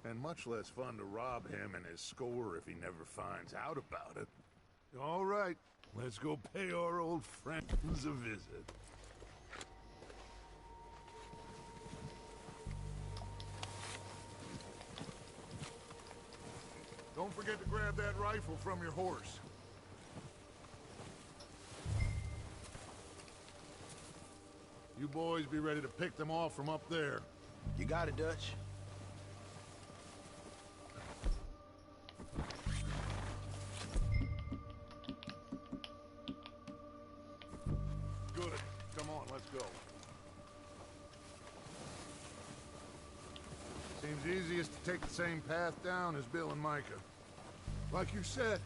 And much less fun to rob him and his score if he never finds out about it. All right, let's go pay our old friends a visit. Don't forget to grab that rifle from your horse. You boys be ready to pick them off from up there. You got it, Dutch. Good. Come on, let's go. Seems easiest to take the same path down as Bill and Micah. Like you said,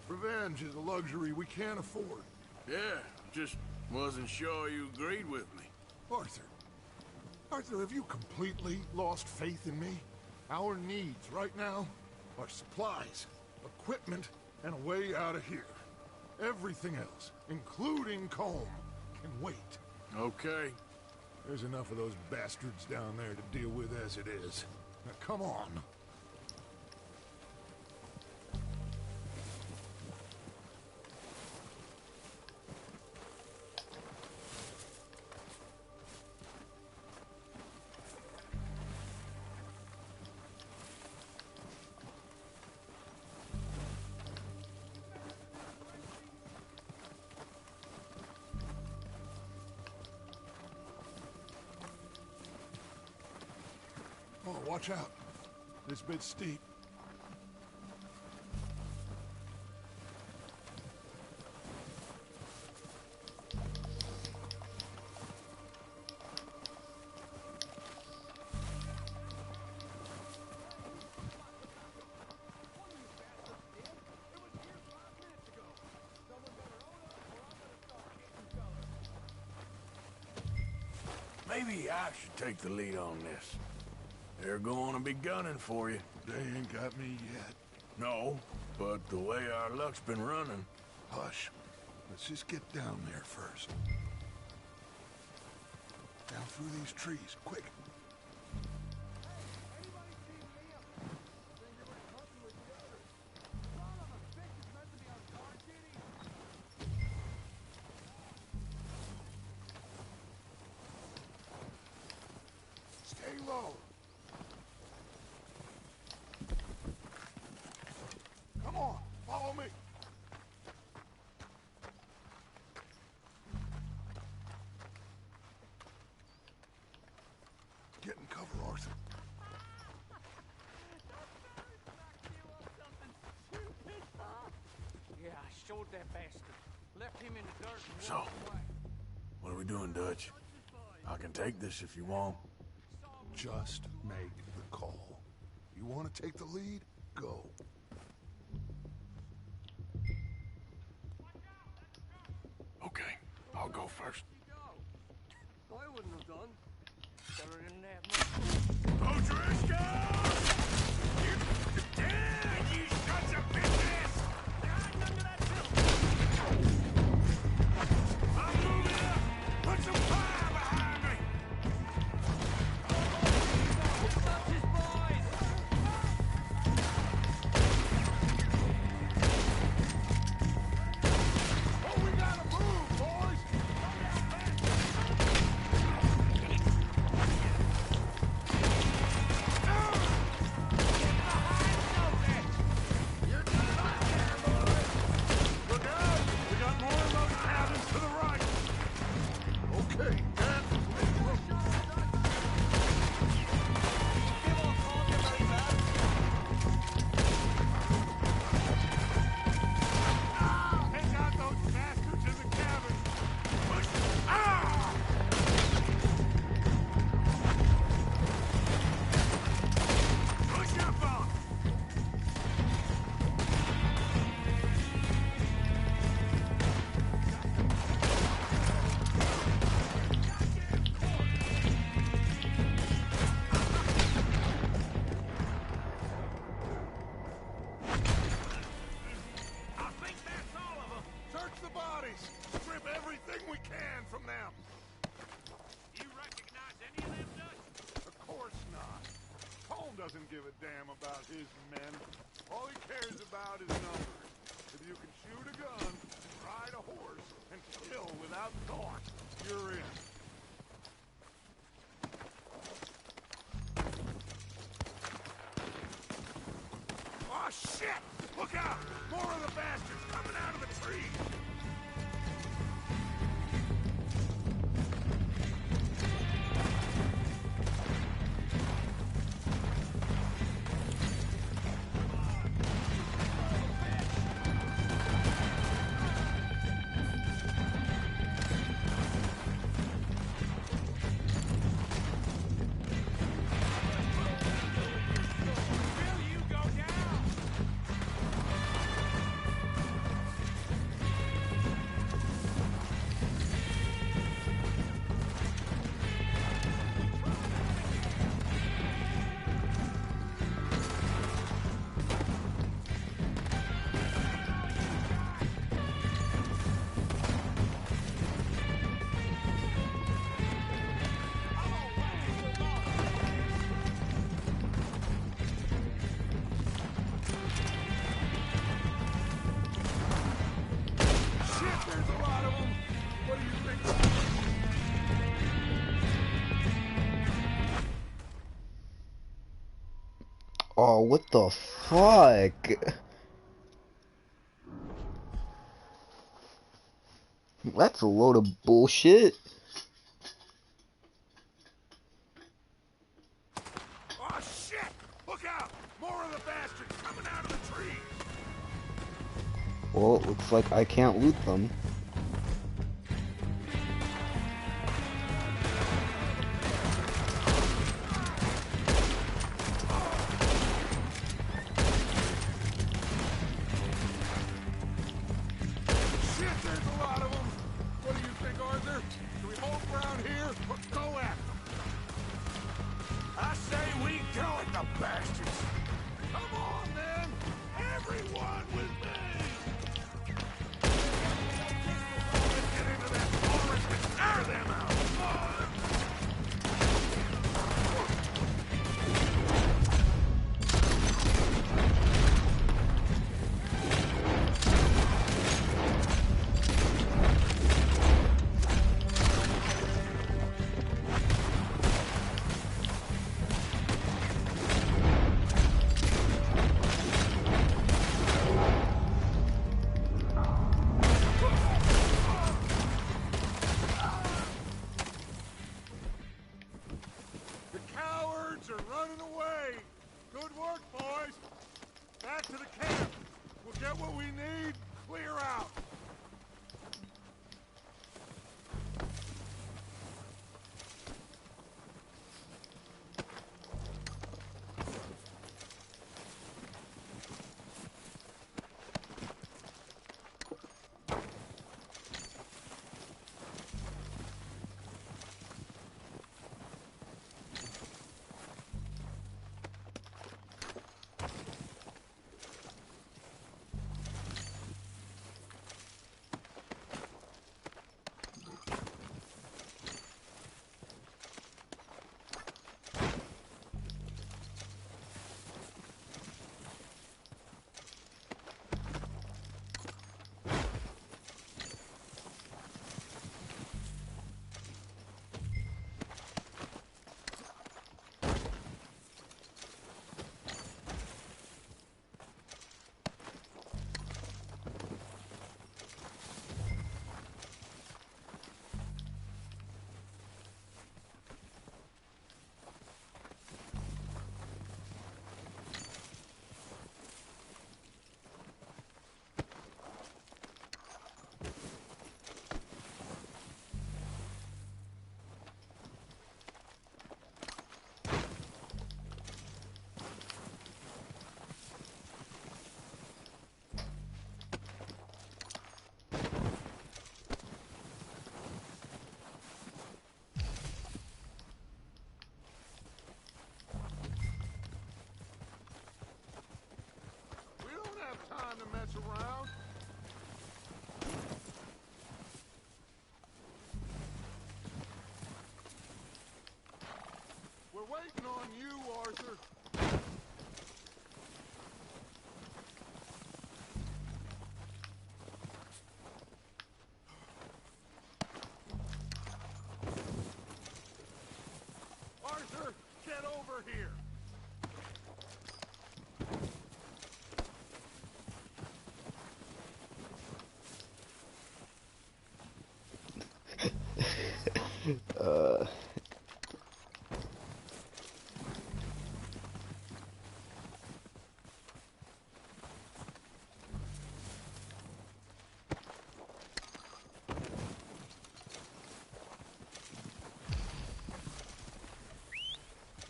revenge is a luxury we can't afford. Yeah, just wasn't sure you agreed with me. Arthur, have you completely lost faith in me? Our needs right now are supplies, equipment, and a way out of here. Everything else, including Colm, can wait. Okay. There's enough of those bastards down there to deal with as it is. Now, come on. Oh, watch out. This bit's steep. Maybe I should take the lead on this. They're going to be gunning for you. They ain't got me yet. No, but the way our luck's been running... Hush. Let's just get down there first. Down through these trees, quick. Stay low. Come on, follow me. Get in cover, Arthur. Yeah, I showed that bastard. Left him in the dirt and So, what are we doing, Dutch? I can take this if you want. Just make the call. You want to take the lead? Go. Okay, I'll go first. I wouldn't have done. Better than that. O'Driscoll! You sons of bitches! I'm moving up! Put some fire behind me! Oh, we gotta move, boys! give a damn about his men. All he cares about is numbers. If you can shoot a gun, ride a horse, and kill without thought, you're in. Oh, shit! Look out! More of the bastards coming out of the trees! Oh, what the fuck? That's a load of bullshit. Oh, shit! Look out! More of the bastards coming out of the trees! Well, it looks like I can't loot them. Time to mess around. We're waiting on you, Arthur. get over here!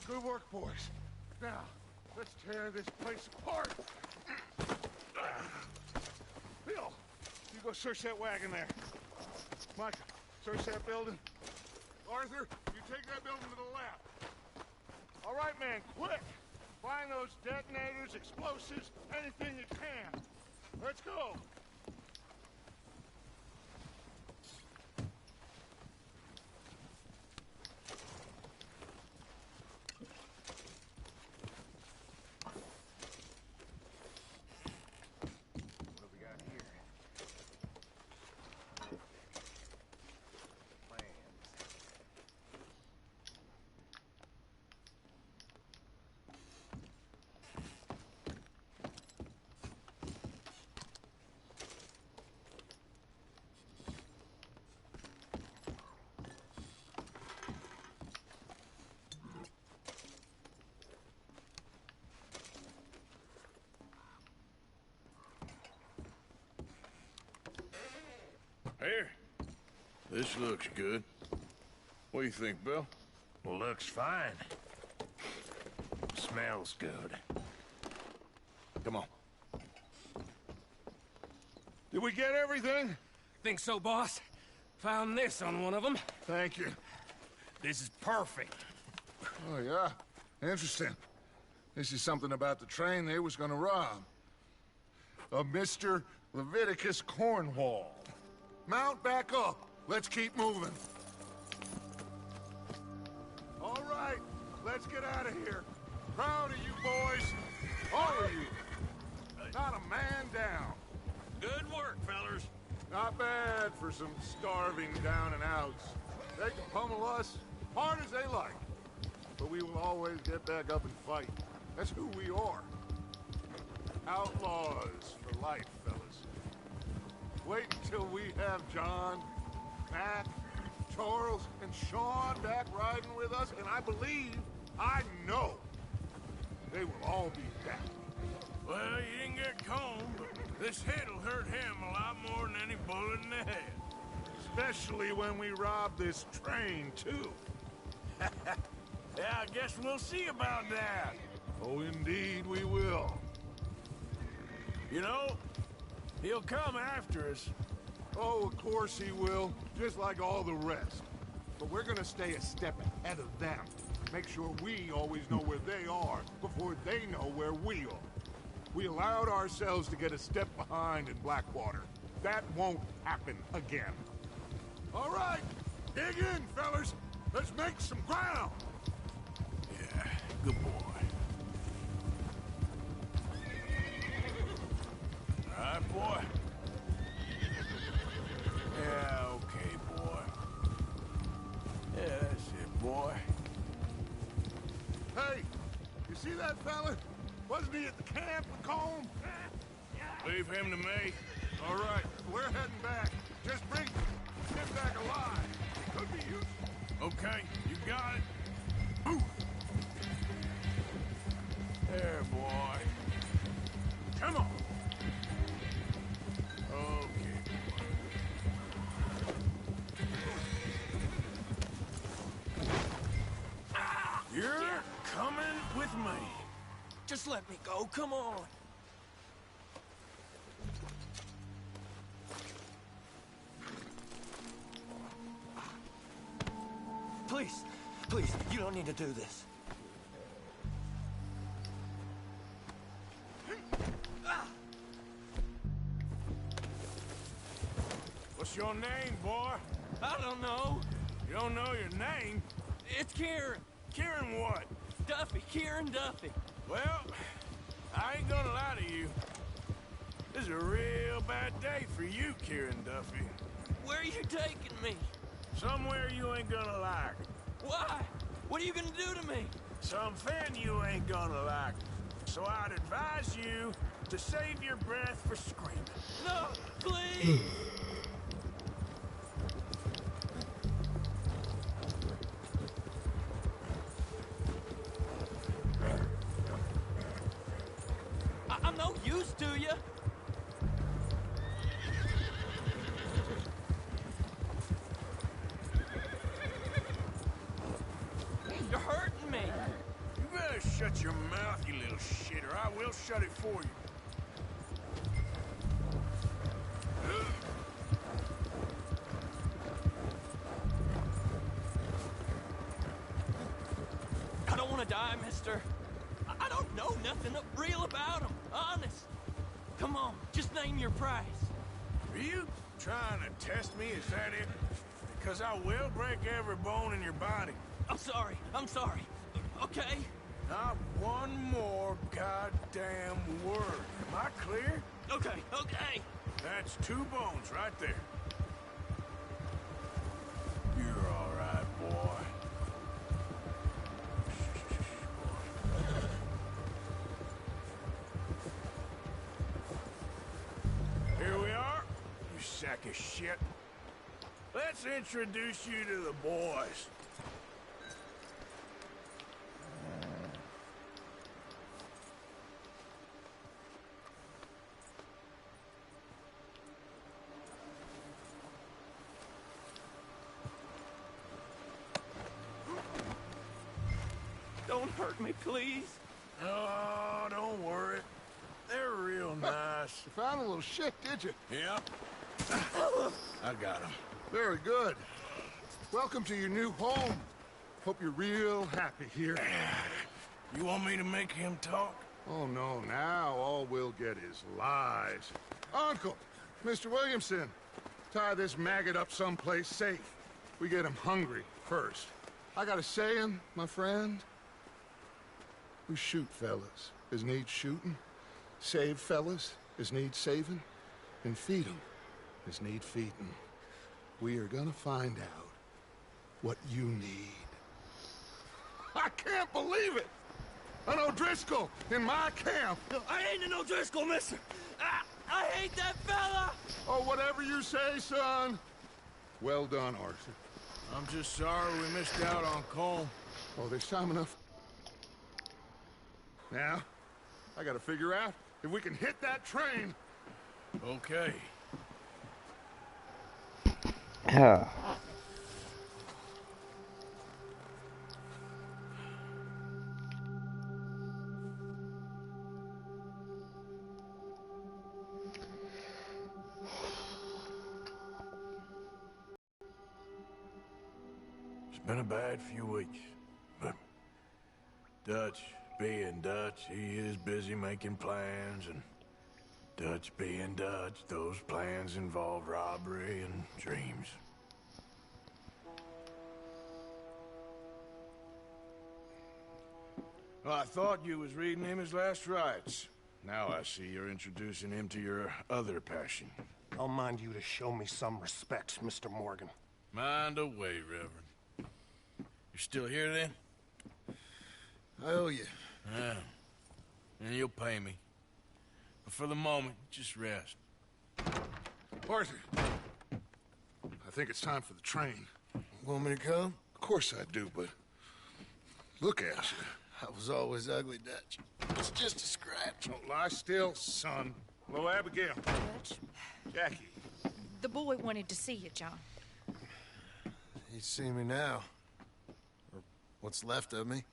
Good work, boys. Now, let's tear this place apart. Bill, you go search that wagon there. Mike, search that building. Arthur, you take that building to the left. All right, man, quick! Find those detonators, explosives, anything you can. Let's go! Here. This looks good. What do you think, Bill? Looks fine. Smells good. Come on. Did we get everything? Think so, boss? Found this on one of them. Thank you. This is perfect. Oh, yeah? Interesting. This is something about the train they was gonna rob. A Mr. Leviticus Cornwall. Mount back up. Let's keep moving. All right, let's get out of here. Proud of you boys. All of you. Not a man down. Good work, fellers. Not bad for some starving down and outs. They can pummel us hard as they like. But we will always get back up and fight. That's who we are. Outlaws for life, fellas. Wait until we have John, Mac, Charles, and Sean back riding with us, and I know, they will all be back. Well, you didn't get Combe, but this hit'll hurt him a lot more than any bullet in the head. Especially when we rob this train, too. Yeah, I guess we'll see about that. Oh, indeed we will. You know, he'll come after us. Oh, of course he will, just like all the rest. But we're gonna stay a step ahead of them. Make sure we always know where they are before they know where we are. We allowed ourselves to get a step behind in Blackwater. That won't happen again. All right, dig in, fellas. Let's make some ground. Yeah, good boy. All right, boy. Yeah, okay, boy. Yeah, that's it, boy. Hey, you see that fella? Wasn't he at the camp with Combe? Leave him to me. All right, we're heading back. Just bring him back alive. Could be useful. Okay, you got it. Ooh. There, boy. Come on. Okay, boy. You're coming with me. Just let me go, come on. Please, please, you don't need to do this. What's your name, boy? I don't know. You don't know your name? It's Kieran. Kieran what? Duffy, Kieran Duffy. Well, I ain't gonna lie to you. This is a real bad day for you, Kieran Duffy. Where are you taking me? Somewhere you ain't gonna like. Why? What are you gonna do to me? Something you ain't gonna like. So I'd advise you to save your breath for screaming. No, please! I'm no use to you. You're hurting me. You better shut your mouth, you little shit, or I will shut it for you. I don't want to die, mister. I don't know nothing real about him, honest. Come on, just name your price. Are you trying to test me? Is that it? Because I will break every bone in your body. I'm sorry, okay? Not one more goddamn word. Am I clear? Okay. That's 2 bones right there. You're all right, boy. Here we are, you sack of shit. Let's introduce you to the boys. Don't hurt me, please. Oh, don't worry. They're real nice. You found a little shit, did you? Yep. I got him. Very good. Welcome to your new home. Hope you're real happy here. You want me to make him talk? Oh, no, now all we'll get is lies. Uncle, Mr. Williamson, tie this maggot up someplace safe. We get him hungry first. I got a saying, my friend. We shoot fellas as need shooting, save fellas as need saving, and feed 'em as need feeding. We are gonna find out what you need. I can't believe it! An O'Driscoll in my camp! I ain't an O'Driscoll, mister! I hate that fella! Oh, whatever you say, son. Well done, Arthur. I'm just sorry we missed out on Cole. Oh, there's time enough. Now, I gotta figure out if we can hit that train. Okay. It's been a bad few weeks, but Dutch being Dutch, he is busy making plans, and Dutch being Dutch, those plans involve robbery and dreams. Well, I thought you was reading him his last rites. Now I see you're introducing him to your other passion. I'll mind you to show me some respect, Mr. Morgan. Mind away, Reverend. You're still here, then? I owe you. Yeah. And you'll pay me. But for the moment, just rest. Arthur, I think it's time for the train. Want me to come? Of course I do, but look at you. I was always ugly, Dutch. It's just a scratch. Don't lie still, son. Hello, Abigail. Dutch, Jackie. the boy wanted to see you, John. He's seen me now. Or what's left of me.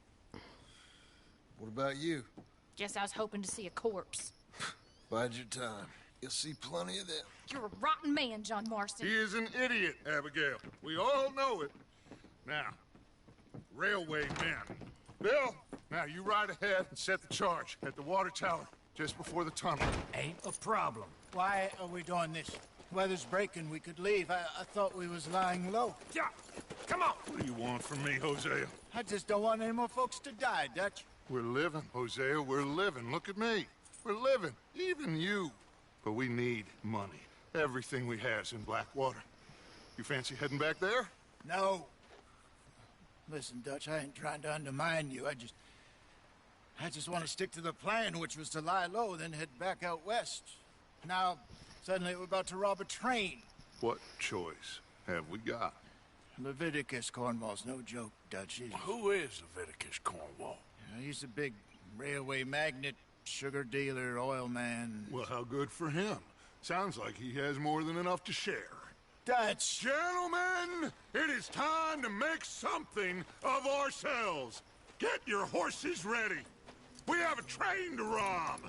What about you? Guess I was hoping to see a corpse. Bide your time. You'll see plenty of them. You're a rotten man, John Marston. He is an idiot, Abigail. We all know it. Now, railway men. Bill, now you ride ahead and set the charge at the water tower just before the tunnel. Ain't a problem. Why are we doing this? Weather's breaking, we could leave. I thought we was lying low. Yeah, come on. What do you want from me, Hosea? I just don't want any more folks to die, Dutch. We're living, Hosea, we're living. Look at me. We're living, even you. But we need money. Everything we have's in Blackwater. You fancy heading back there? No. Listen, Dutch, I ain't trying to undermine you. I just want to stick to the plan, which was to lie low, then head back out west. Now, suddenly we're about to rob a train. What choice have we got? Leviticus Cornwall's no joke, Dutch. Who is Leviticus Cornwall? He's a big railway magnate, sugar dealer, oil man. Well, how good for him. Sounds like he has more than enough to share. Dutch! Gentlemen, it is time to make something of ourselves. Get your horses ready. We have a train to rob.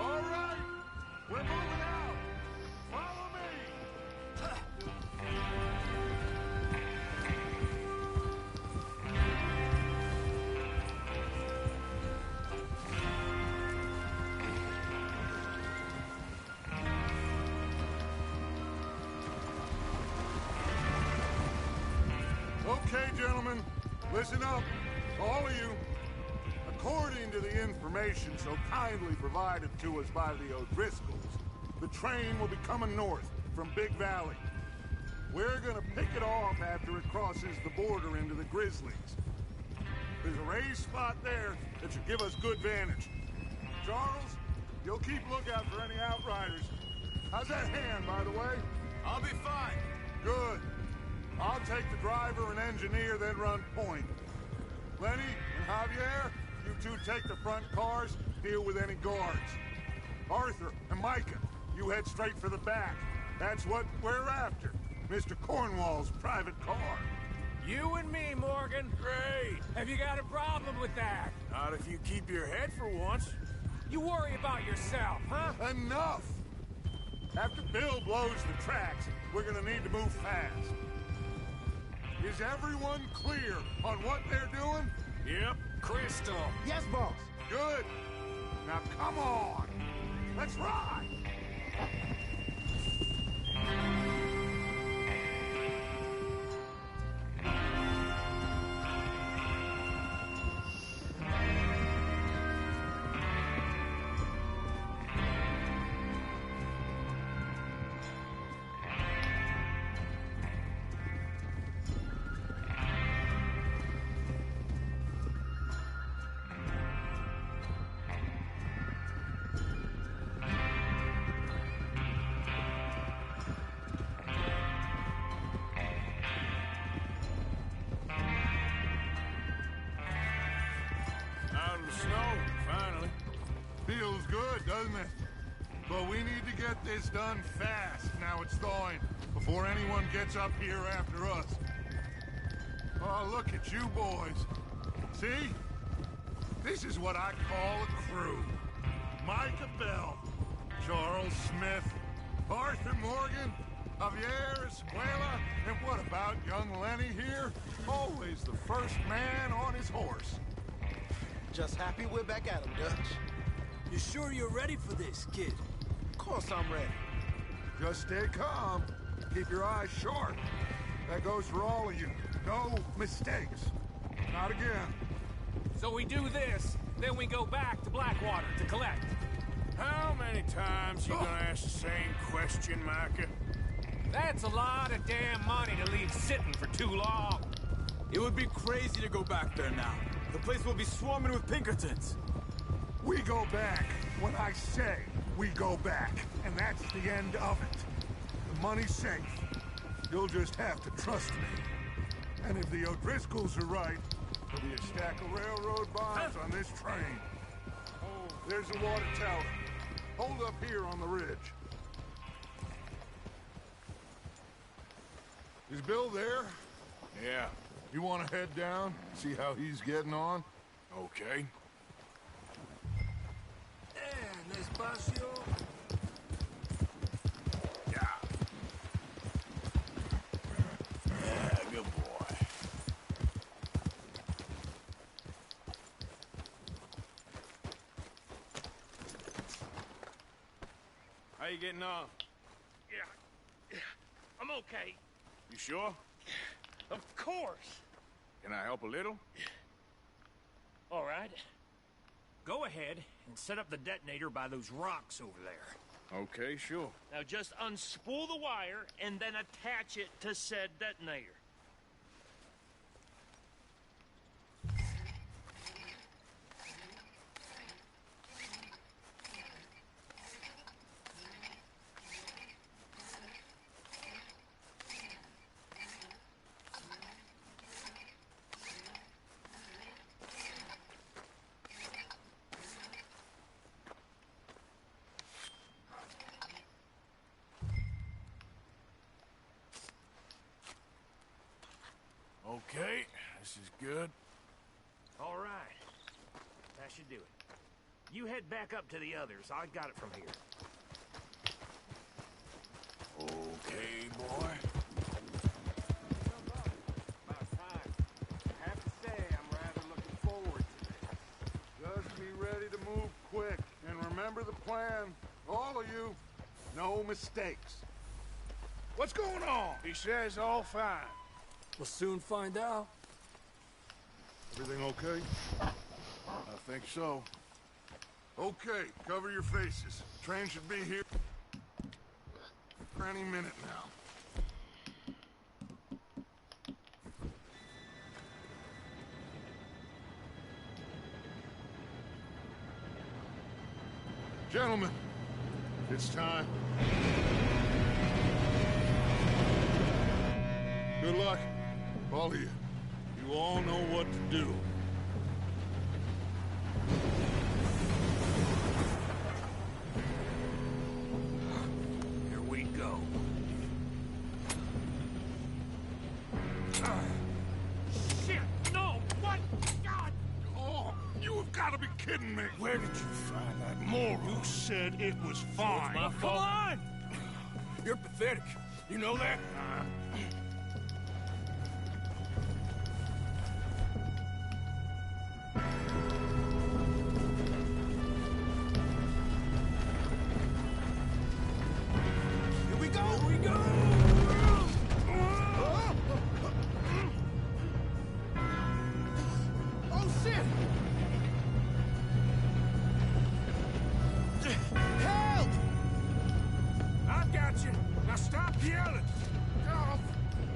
All right, we're moving out. Follow me. Okay, gentlemen, listen up, all of you. According to the information so kindly provided to us by the O'Driscolls, the train will be coming north from Big Valley. We're gonna pick it off after it crosses the border into the Grizzlies. There's a raised spot there that should give us good vantage. Charles, you'll keep lookout for any outriders. How's that hand, by the way? I'll be fine. Good. I'll take the driver and engineer, then run point. Lenny and Javier, you two take the front cars, deal with any guards. Arthur and Micah, you head straight for the back. That's what we're after. Mr. Cornwall's private car. You and me, Morgan. Great. Have you got a problem with that? Not if you keep your head for once. You worry about yourself, huh? Enough! After Bill blows the tracks, we're gonna need to move fast. Is everyone clear on what they're doing? Yep, crystal. Yes, boss. Good. Now come on. Let's ride. Out of the snow, finally. Feels good, doesn't it? But we need to get this done fast now it's thawing, before anyone gets up here after us. Oh, look at you boys. See? This is what I call a crew. Micah Bell, Charles Smith, Arthur Morgan, Javier Escuela, and what about young Lenny here? Always the first man on his horse. Just happy we're back at him, Dutch. You sure you're ready for this, kid? Of course I'm ready. Just stay calm. Keep your eyes sharp. That goes for all of you. No mistakes. Not again. So we do this, then we go back to Blackwater to collect. How many times you gonna ask the same question, Micah? That's a lot of damn money to leave sitting for too long. It would be crazy to go back there now. The place will be swarming with Pinkertons. We go back when I say we go back, and that's the end of it. The money's safe. You'll just have to trust me. And if the O'Driscolls are right, there'll be a stack of railroad bombs on this train. Oh, there's the water tower. Hold up here on the ridge. Is Bill there? Yeah. You want to head down, see how he's getting on? Okay. Despacio. Yeah. Yeah, good boy. How you getting on? Yeah, I'm okay. You sure? Of course. Can I help a little? All right. Go ahead and set up the detonator by those rocks over there. Okay, sure. Now just unspool the wire and then attach it to said detonator. Okay, this is good. All right. That should do it. You head back up to the others. I got it from here. Okay, boy. About time. I have to say, I'm rather looking forward to this. Just be ready to move quick, and remember the plan. All of you, no mistakes. What's going on? He says all fine. We'll soon find out. Everything okay? I think so. Okay, cover your faces. Train should be here any minute now. Gentlemen, it's time. Good luck, all of you. You all know what to do. Here we go. Shit! No! What? God! Oh, you have got to be kidding me. Where did you find that moron? You said it was fine. My fault. Come on! You're pathetic. You know that? Here we go! Here we go! Oh, shit! Help! I got you. Now stop yelling. Oh,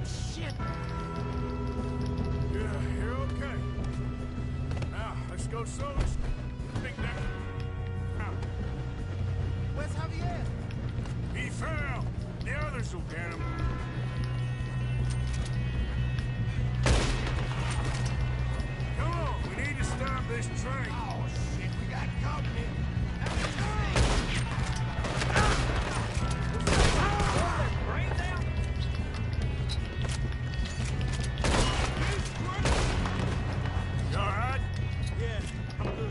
shit! Yeah, you're okay. Now, let's go slow. Big down. Now, Where's Javier? he fell. The others will get him. Come on, we need to stop this train. Oh, shit, we got company. Brains out? You all right? Yeah, I'm good.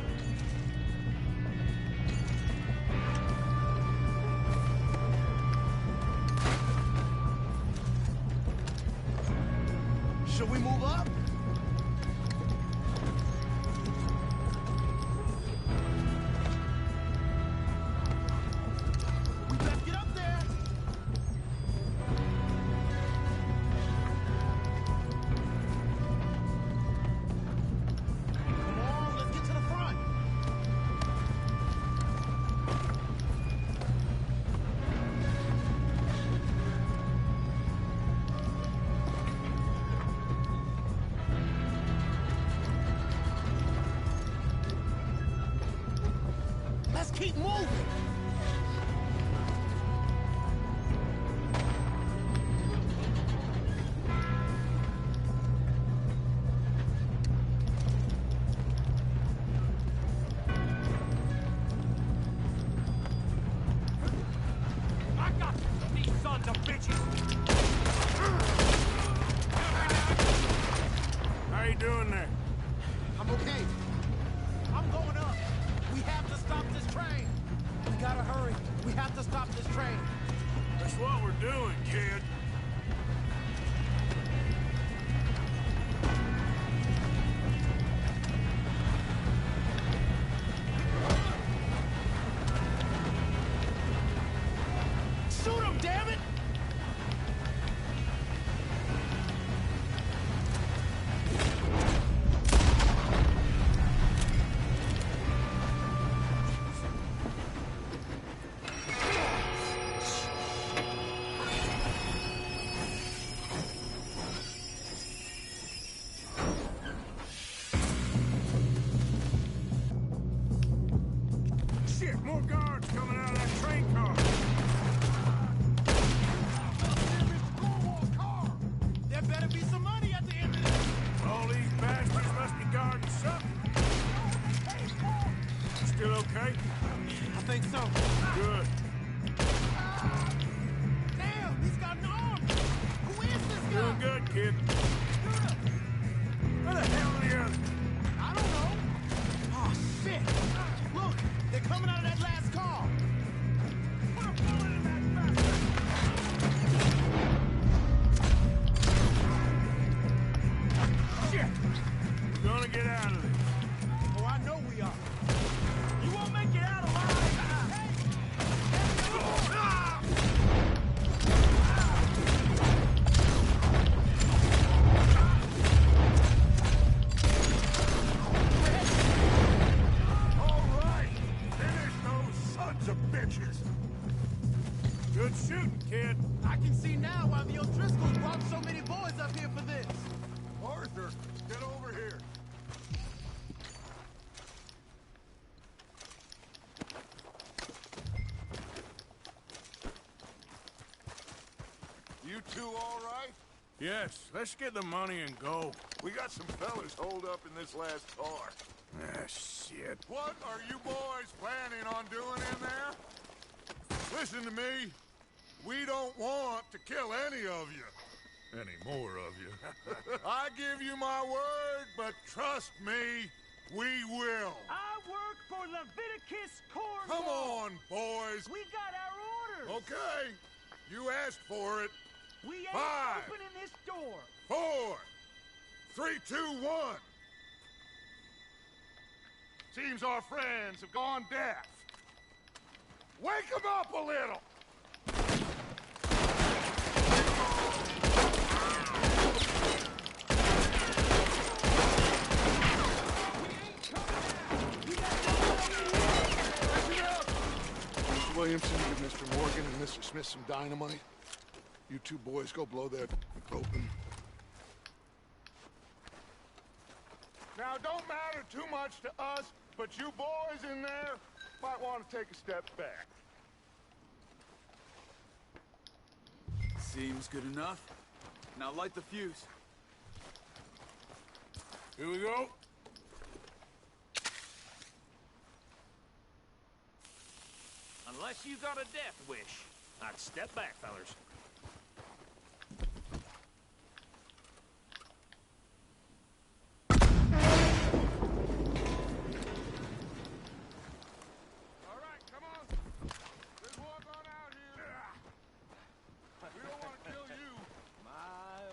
Should we move up? We best get up there. Come on, let's get to the front. Let's keep moving. I got these sons of bitches! How you doing there? I'm okay. I'm going up. We have to stop this train. We gotta hurry. We have to stop this train. That's what we're doing, kid. Shoot him, damn it! okay? I think so. Good. Damn, he's got an arm! Who is this guy? Doing good, kid. Where the hell are the others? I don't know. Oh, shit! Look, they're coming out of that last car! Put a bullet in that bastard! Shit! We're gonna get out of this. Oh, I know we are. You won't make it out alive! Hey! All right! Finish those sons of bitches! Good shooting, kid. I can see now why the O'Driscolls brought so many boys up here for this. Arthur, get over here. You two all right? Yes, let's get the money and go. We got some fellas holed up in this last car. Ah, shit. What are you boys planning on doing in there? Listen to me. We don't want to kill any of you. Any more of you. I give you my word, but trust me, we will. I work for Leviticus Cornwall. Come on, boys. We got our orders. Okay. You asked for it. We ain't 5, opening this door. 4, 3, 2, 1. Seems our friends have gone deaf. Wake them up a little. Mr. Williamson, give Mr. Morgan and Mr. Smith some dynamite. You two boys go blow that open. Now, don't matter too much to us, but you boys in there might want to take a step back. Seems good enough. Now light the fuse. Here we go. Unless you got a death wish, I'd step back, fellers. All right, come on. Let's walk on out here. We don't want to kill you.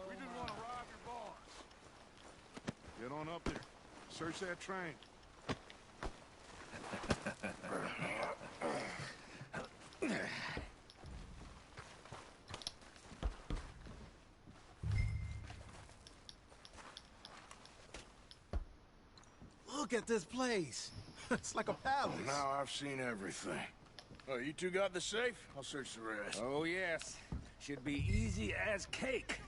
We just want to rob your boss. Get on up there. Search that train. Look at this place. It's like a palace. Now I've seen everything. Oh, you two got the safe? I'll search the rest. Oh, yes. Should be easy as cake.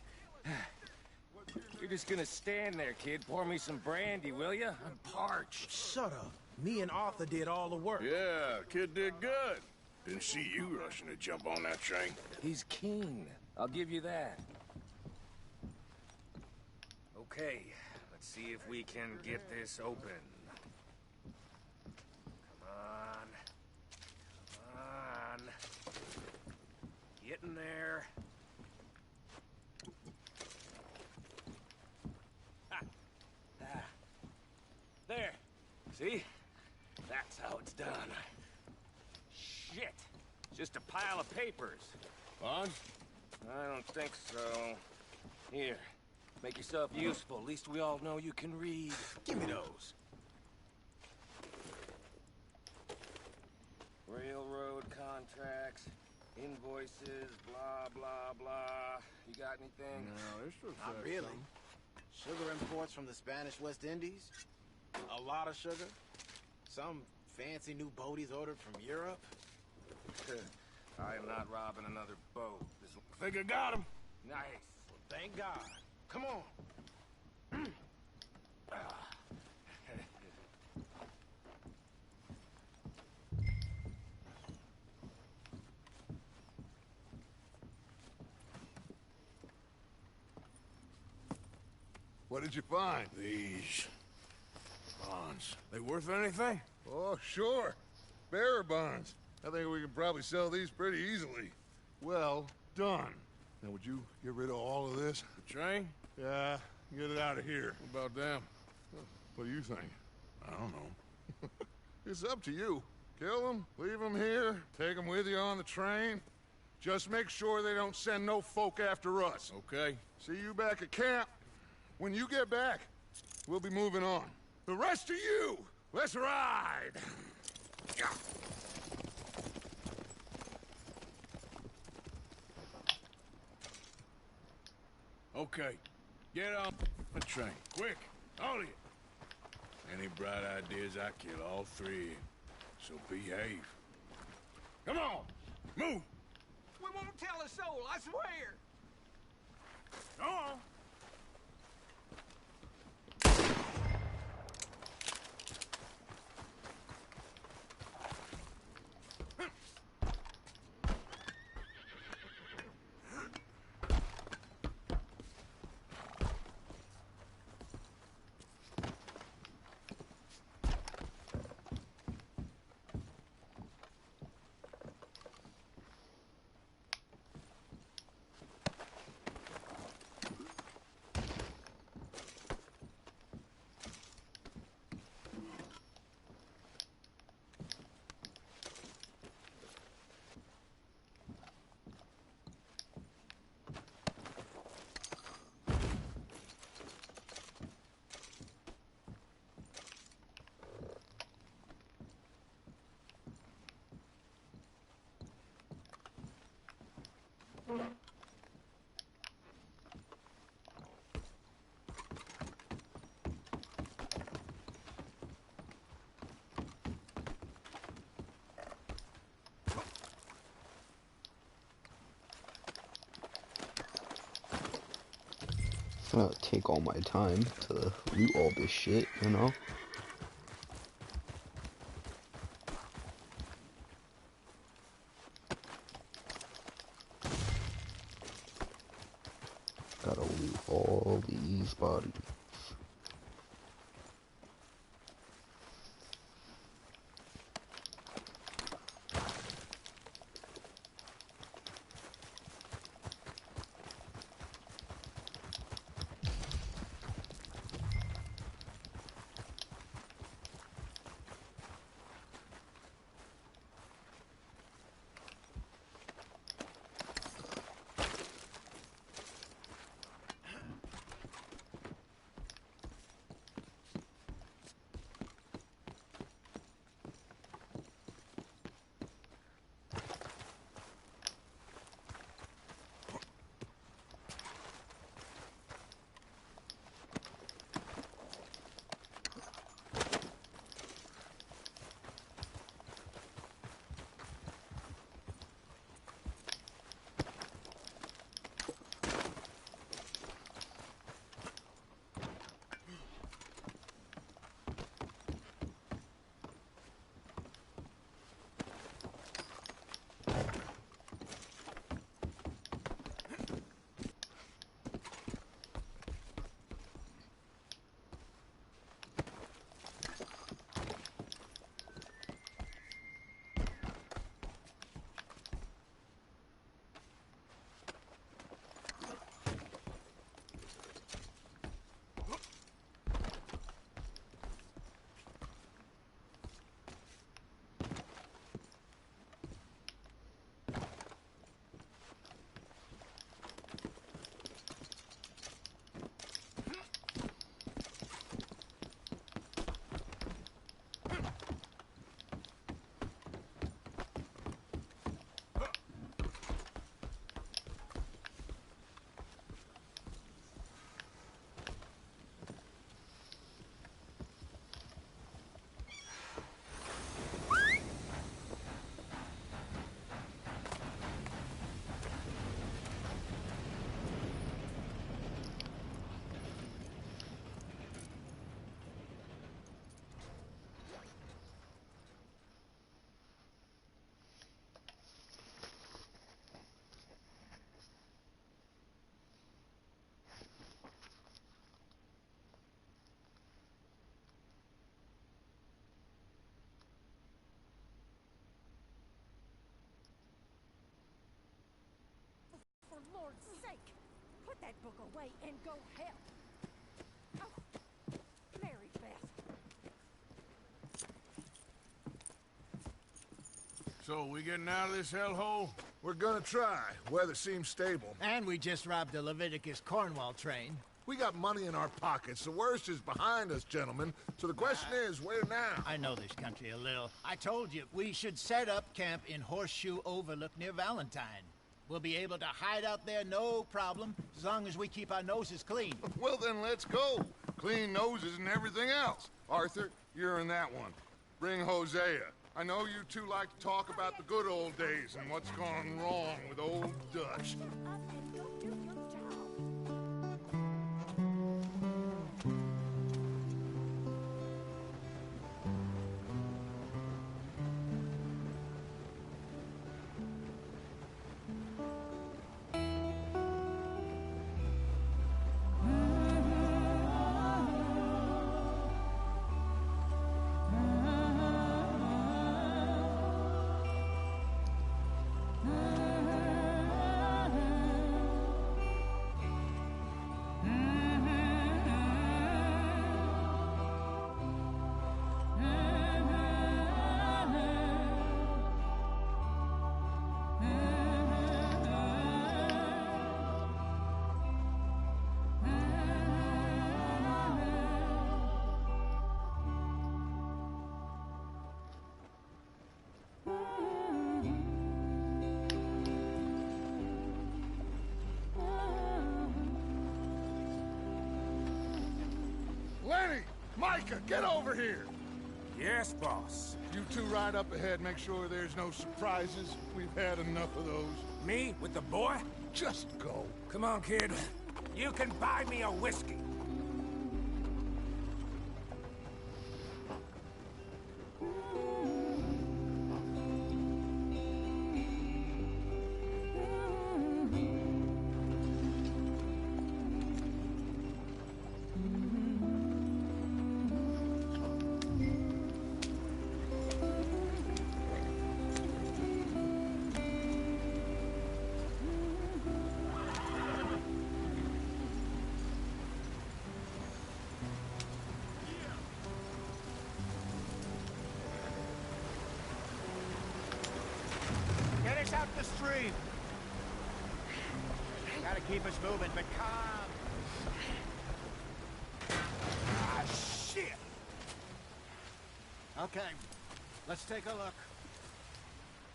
You're just gonna stand there, kid. Pour me some brandy, will ya? I'm parched. Shut up. Me and Arthur did all the work. Yeah, kid did good. Didn't see you rushing to jump on that train. He's keen. I'll give you that. Okay, let's see if we can get this open. Come on. Come on. Get in there. Ha. Ah. There. See? That's how it's done. Shit. Just a pile of papers. Fun? I don't think so. Here. Make yourself useful. At least we all know you can read. Give me those. Railroad contracts, invoices, blah, blah, blah. You got anything? No, this looks Not like really. something. Sugar imports from the Spanish West Indies. A lot of sugar. Some fancy new boaties ordered from Europe. I am not robbing another boat. This Think I got him. nice. Thank God. Come on. What did you find? These bonds. They worth anything? Oh, sure. bearer bonds. I think we can probably sell these pretty easily. Well done. Now, would you get rid of all of this? The train? Yeah, get it out of here. What about them? What do you think? I don't know. It's up to you. Kill them, leave them here, take them with you on the train. Just make sure they don't send no folk after us. Okay. See you back at camp. When you get back, we'll be moving on. The rest of you, let's ride! Okay. Get on the train. Quick. All of you. Any bright ideas, I kill all three. So behave. Come on! Move! We won't tell a soul, I swear! Go on! It's gonna take all my time to loot all this shit, you know? Gotta loot all these bodies. that book away and go help. Oh, Mary Beth. So, we getting out of this hellhole? We're gonna try. Weather seems stable. And we just robbed the Leviticus Cornwall train. We got money in our pockets. The worst is behind us, gentlemen. So the question is, where now? I know this country a little. I told you, we should set up camp in Horseshoe Overlook near Valentine. We'll be able to hide out there, no problem, as long as we keep our noses clean. Well, then let's go. Clean noses and everything else. Arthur, you're in that one. Bring Hosea. I know you two like to talk about the good old days and what's gone wrong with old Dutch. Lenny! Micah, get over here! Yes, boss. You two ride up ahead, make sure there's no surprises. We've had enough of those. Me with the boy? Just go. Come on, kid. You can buy me a whiskey. Get us out the stream. Gotta keep us moving, but calm. Ah, shit! Okay, let's take a look.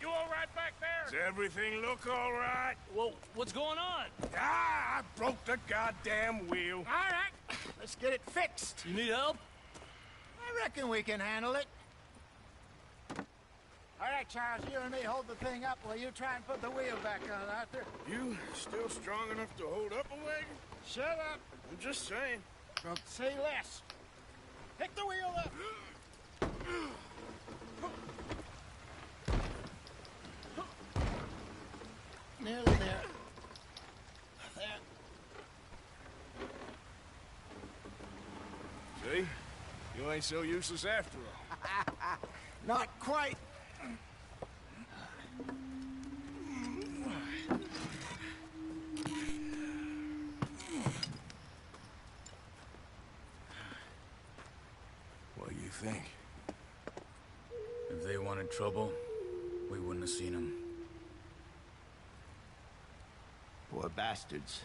You all right back there? Does everything look all right? Well, what's going on? Ah, I broke the goddamn wheel. All right, let's get it fixed. You need help? I reckon we can handle it. All right, Charles, you and me hold the thing up while you try and put the wheel back on, Arthur. You still strong enough to hold up a wagon? Shut up. I'm just saying. Don't say less. Pick the wheel up. Nearly there. There. See? You ain't so useless after all. Not quite. What do you think? If they wanted trouble, we wouldn't have seen them. Poor bastards.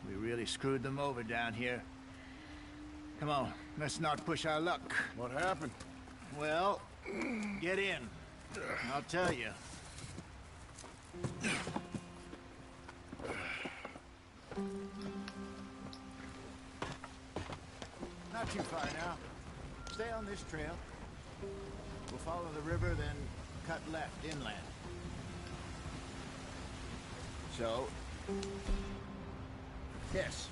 We really screwed them over down here. Come on, let's not push our luck. What happened? Well, get in. I'll tell you. Not too far now. Stay on this trail. We'll follow the river, then cut left inland. So, yes,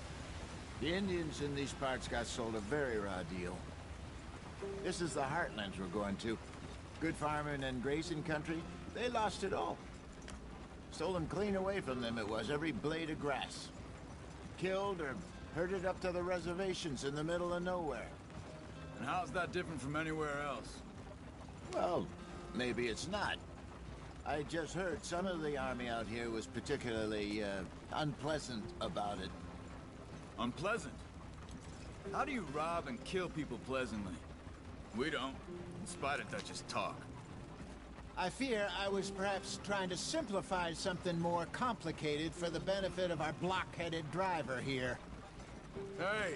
the Indians in these parts got sold a very raw deal. This is the heartlands we're going to. Good farming and grazing country, they lost it all. Stolen clean away from them it was, every blade of grass. Killed or herded up to the reservations in the middle of nowhere. And how's that different from anywhere else? Well, maybe it's not. I just heard some of the army out here was particularly, unpleasant about it. Unpleasant? How do you rob and kill people pleasantly? We don't, in spite of Dutch's talk. I fear I was perhaps trying to simplify something more complicated for the benefit of our block-headed driver here. Hey,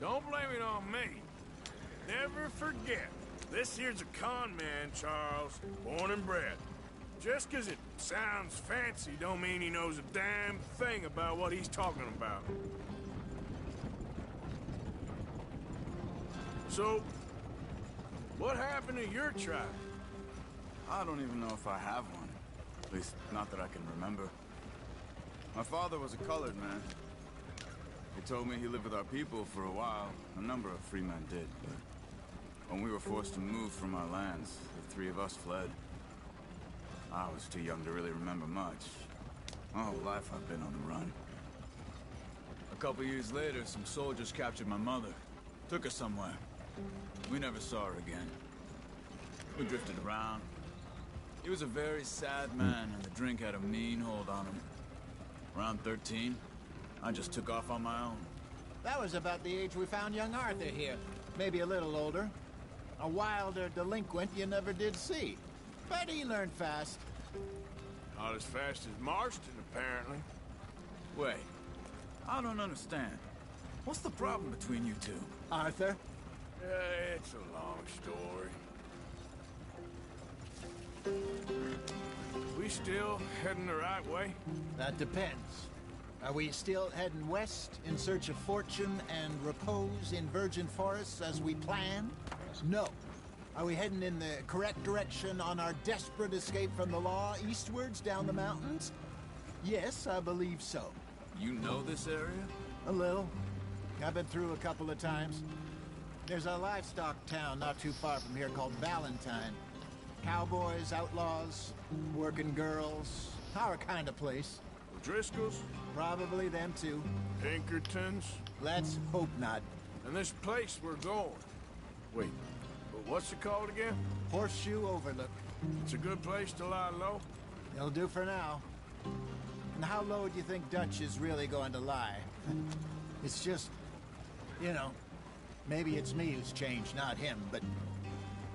don't blame it on me. Never forget, this here's a con man, Charles, born and bred. Just 'cause it sounds fancy don't mean he knows a damn thing about what he's talking about. So, what happened to your tribe? I don't even know if I have one. At least, not that I can remember. My father was a colored man. He told me he lived with our people for a while. A number of free men did, but when we were forced to move from our lands, the three of us fled. I was too young to really remember much. My whole life I've been on the run. A couple years later, some soldiers captured my mother. Took her somewhere. We never saw her again. We drifted around. He was a very sad man, and the drink had a mean hold on him. Around 13, I just took off on my own. That was about the age we found young Arthur here. Maybe a little older. A wilder delinquent you never did see. But he learned fast. Not as fast as Marston, apparently. Wait, I don't understand. What's the problem between you two? Arthur? It's a long story. We still heading the right way? That depends. Are we still heading west in search of fortune and repose in virgin forests as we planned? No. Are we heading in the correct direction on our desperate escape from the law eastwards down the mountains? Yes, I believe so. You know this area? A little. I've been through a couple of times. There's a livestock town not too far from here called Valentine. Cowboys, outlaws, working girls, our kind of place. The Driscolls? Probably them too. Pinkertons? Let's hope not. And this place we're going. Wait, what's it called again? Horseshoe Overlook. It's a good place to lie low? It'll do for now. And how low do you think Dutch is really going to lie? It's just, you know, maybe it's me who's changed, not him, but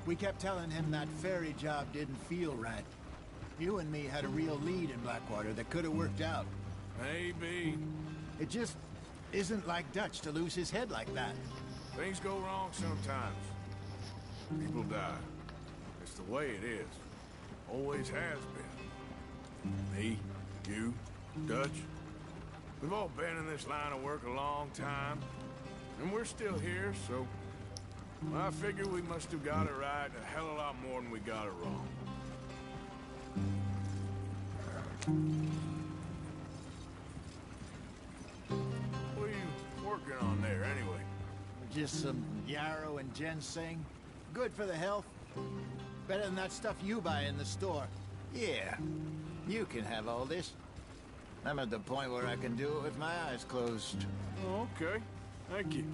we kept telling him that ferry job didn't feel right. You and me had a real lead in Blackwater that could have worked out. Maybe. It just isn't like Dutch to lose his head like that. Things go wrong sometimes. People die. It's the way it is. Always has been. Me, you, Dutch. We've all been in this line of work a long time. And we're still here, so I figure we must have got it right a hell of a lot more than we got it wrong. What are you working on there, anyway? Just some yarrow and ginseng. Good for the health. Better than that stuff you buy in the store. Yeah, you can have all this. I'm at the point where I can do it with my eyes closed. Oh, okay. Thank you.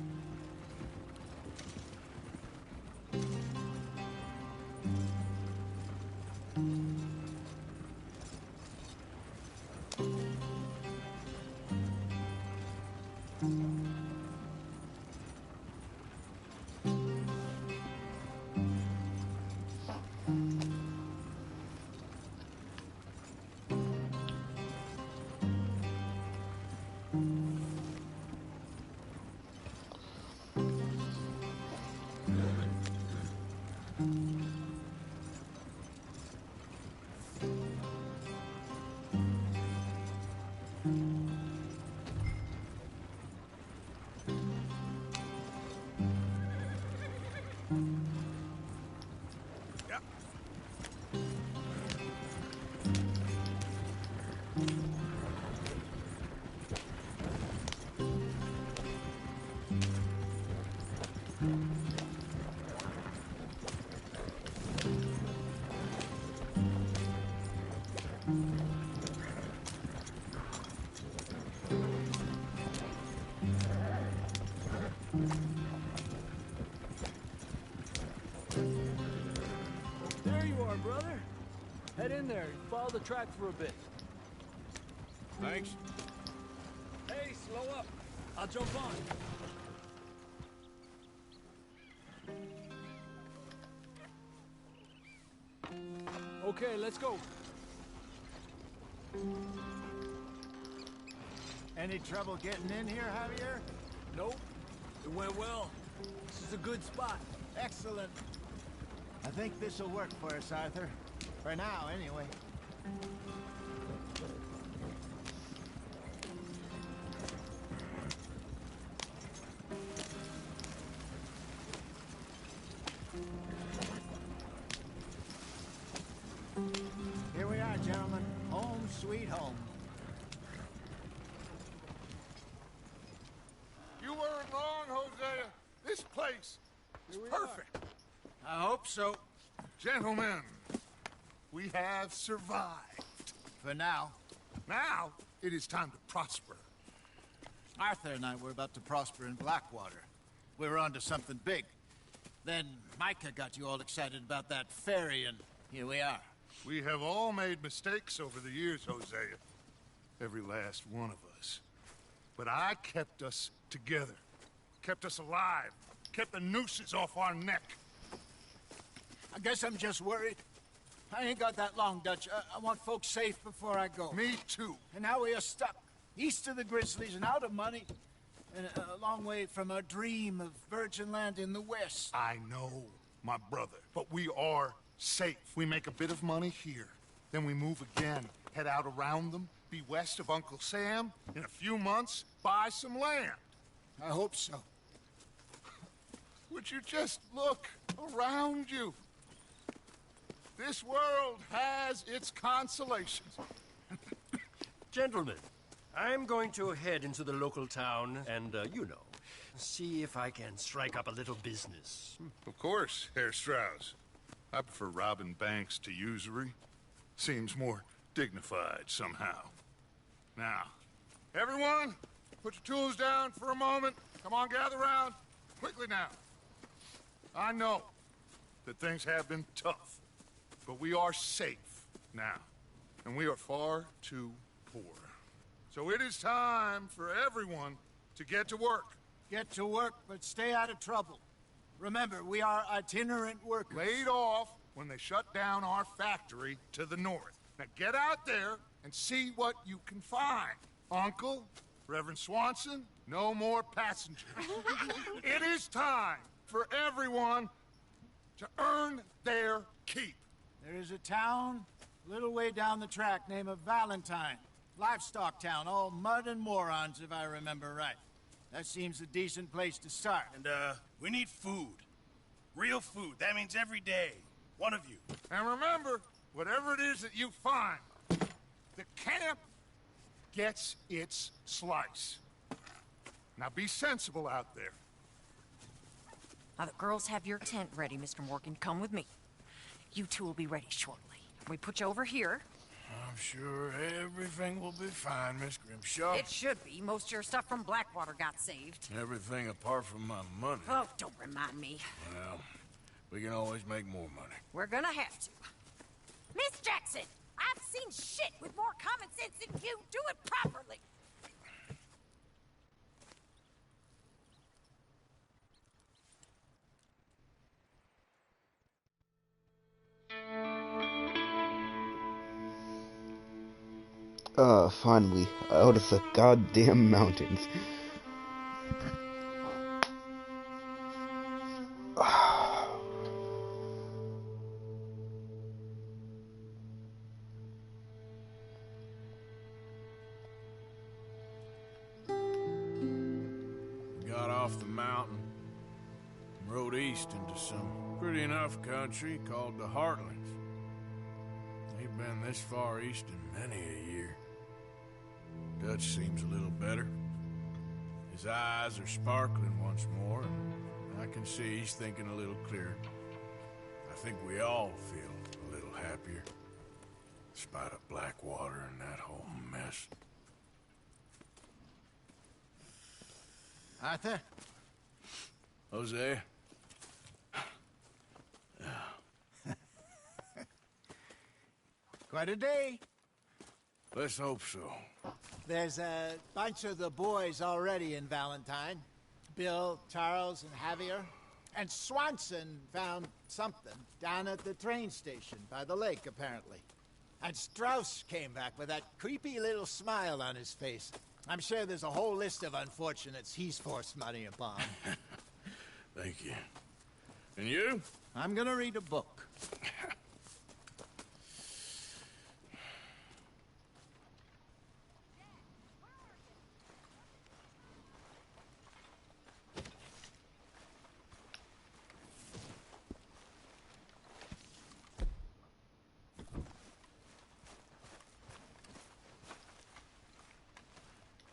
There you are, brother. Heading in there. Follow the track for a bit. Thanks. Hey, slow up. I'll jump on. Okay, let's go. Any trouble getting in here, Javier? Nope. It went well. This is a good spot. Excellent. I think this'll work for us, Arthur. For now, anyway. Here we are, gentlemen. Home sweet home. You weren't wrong, Hosea. This place is perfect. I hope so. Gentlemen, we have survived. For now. Now, it is time to prosper. Arthur and I were about to prosper in Blackwater. We were onto something big. Then Micah got you all excited about that ferry, and here we are. We have all made mistakes over the years, Hosea. Every last one of us. But I kept us together. Kept us alive. Kept the nooses off our neck. I guess I'm just worried. I ain't got that long, Dutch. I want folks safe before I go. Me too. And now we are stuck. East of the Grizzlies and out of money. And a long way from our dream of virgin land in the west. I know, my brother. But we are safe. We make a bit of money here. Then we move again. Head out around them. Be west of Uncle Sam. In a few months, buy some land. I hope so. Would you just look around you? This world has its consolations. Gentlemen, I'm going to head into the local town and, see if I can strike up a little business. Of course, Herr Strauss. I prefer robbing banks to usury. Seems more dignified somehow. Now, everyone, put your tools down for a moment. Come on, gather round. Quickly now. I know that things have been tough, but we are safe now, and we are far too poor. So it is time for everyone to get to work. Get to work, but stay out of trouble. Remember, we are itinerant workers. Laid off when they shut down our factory to the north. Now get out there and see what you can find. Uncle, Reverend Swanson, no more passengers. It is time for everyone to earn their keep. There is a town a little way down the track named Valentine. Livestock town, all mud and morons, if I remember right. That seems a decent place to start. And, we need food. Real food. That means every day. One of you. And remember, whatever it is that you find, the camp gets its slice. Now be sensible out there. Now the girls have your tent ready, Mr. Morgan. Come with me. You two will be ready shortly. We put you over here. I'm sure everything will be fine, Miss Grimshaw. It should be. Most of your stuff from Blackwater got saved. Everything apart from my money. Oh, don't remind me. Well, we can always make more money. We're gonna have to. Miss Jackson, I've seen shit with more common sense than you. Do it properly. Finally, out of the goddamn mountains. We got off the mountain and rode east into some pretty enough country called the Heartlands. Ain't been this far east in many a year. Dutch seems a little better. His eyes are sparkling once more, and I can see he's thinking a little clearer. I think we all feel a little happier, in spite of Blackwater and that whole mess. Arthur? Jose? Quite a day. Let's hope so. There's a bunch of the boys already in Valentine. Bill, Charles, and Javier. And Swanson found something down at the train station by the lake, apparently. And Strauss came back with that creepy little smile on his face. I'm sure there's a whole list of unfortunates he's forced money upon. Thank you. And you? I'm gonna read a book.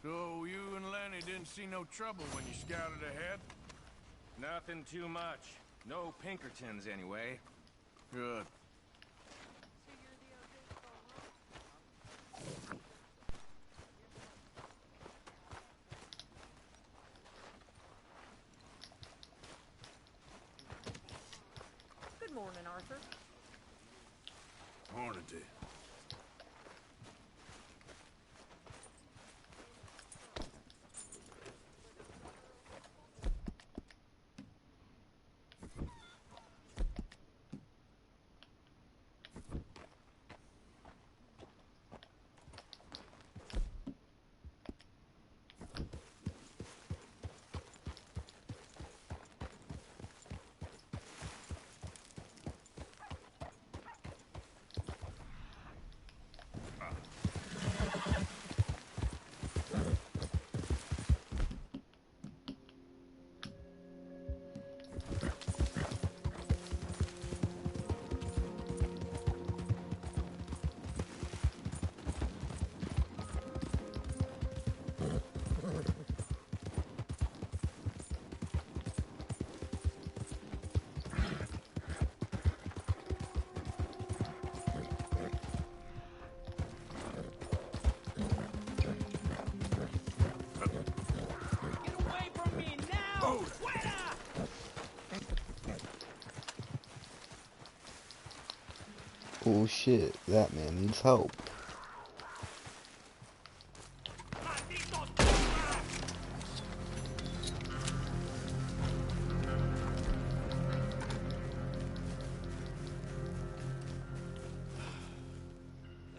So you and Lenny didn't see no trouble when you scouted ahead? Nothing too much. No Pinkertons, anyway. Good. Good morning, Arthur. Morning to you. Oh shit, that man needs help.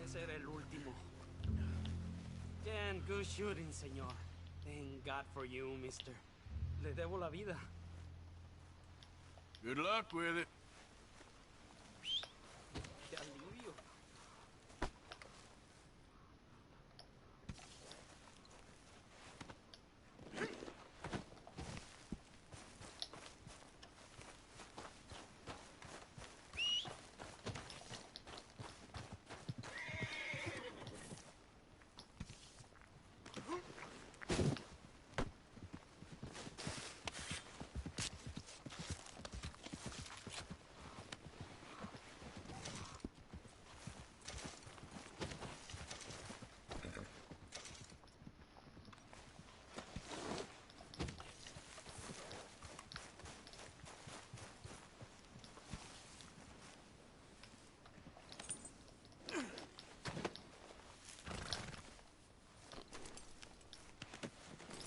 Ese era el último. Damn good shooting, señor. Thank God for you, mister. Le debo la vida. Good luck with it. Qué alivio.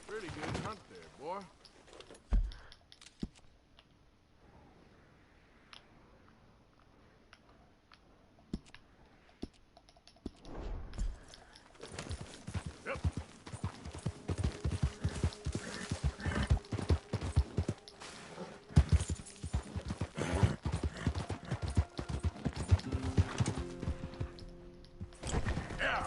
Pretty good hunt there, boy. Yep. Yeah.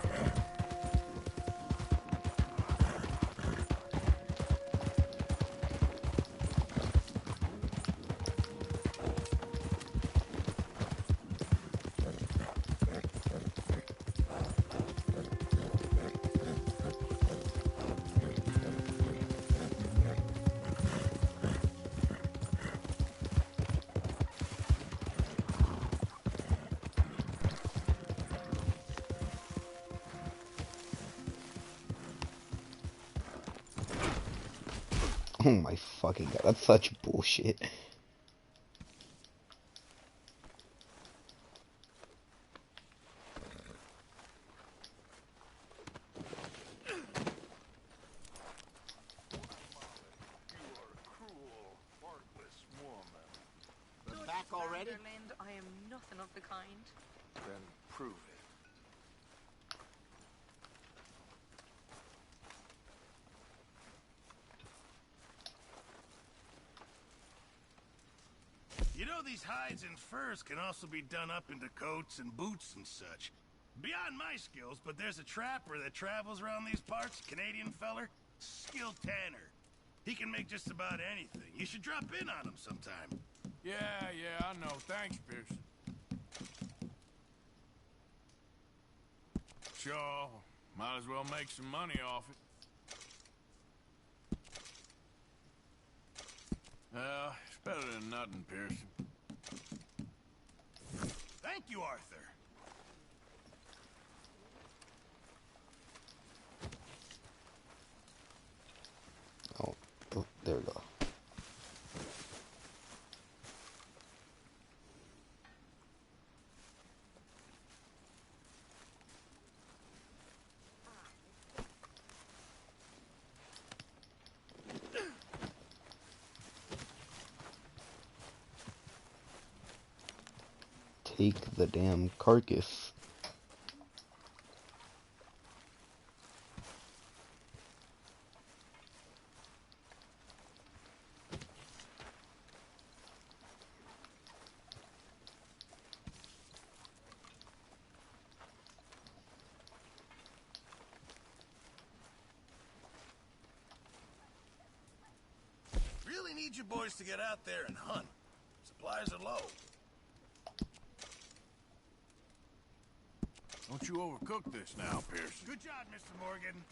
Oh my fucking god, that's such bullshit. Sutherland, I am nothing of the kind. Then prove it. You know, these hides and furs can also be done up into coats and boots and such. Beyond my skills, but there's a trapper that travels around these parts, Canadian feller, skilled tanner. He can make just about anything. You should drop in on him sometime. Yeah, I know. Thanks, Pearson. Sure, might as well make some money off it. Well, it's better than nothing, Pearson. Thank you, Arthur. Oh, there we go. Take the damn carcass. Really need you boys to get out there and hunt. Supplies are low. Don't you overcook this now, Pearson. Good job, Mr. Morgan.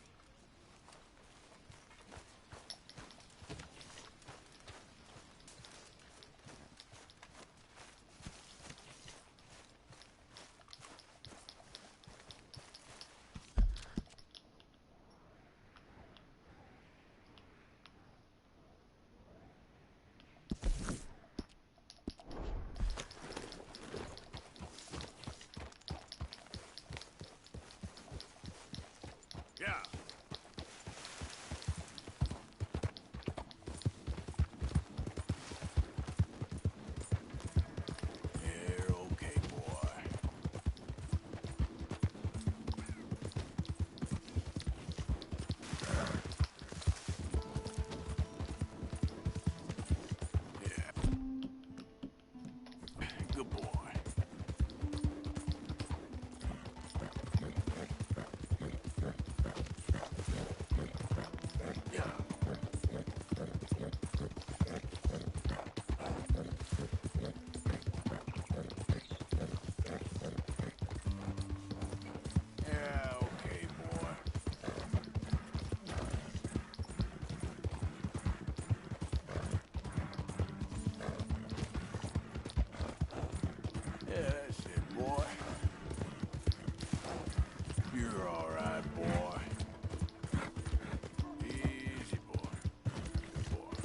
Yeah. You're okay, boy. Yeah. Good boy. Yeah, okay, boy. Yeah, that's it, boy. You're all right, boy. Easy, boy. Good boy.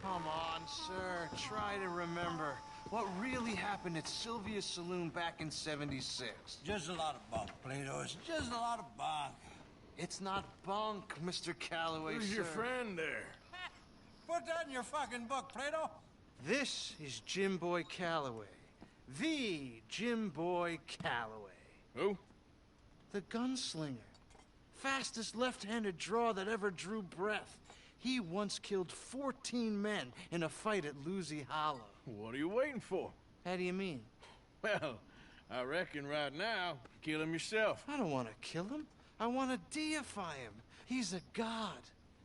Come on, sir. Try to remember. What really happened at Sylvia's Saloon back in '76? Just a lot of bunk, Plato. It's just a lot of bunk. It's not bunk, Mr. Calloway, Who's sir. your friend there? Put that in your fucking book, Plato. This is Jim Boy Calloway. The Jim Boy Calloway. Who? The gunslinger. Fastest left-handed draw that ever drew breath. He once killed 14 men in a fight at Lucy Hollow. What are you waiting for? How do you mean? Well, I reckon right now, kill him yourself. I don't want to kill him. I want to deify him. He's a god.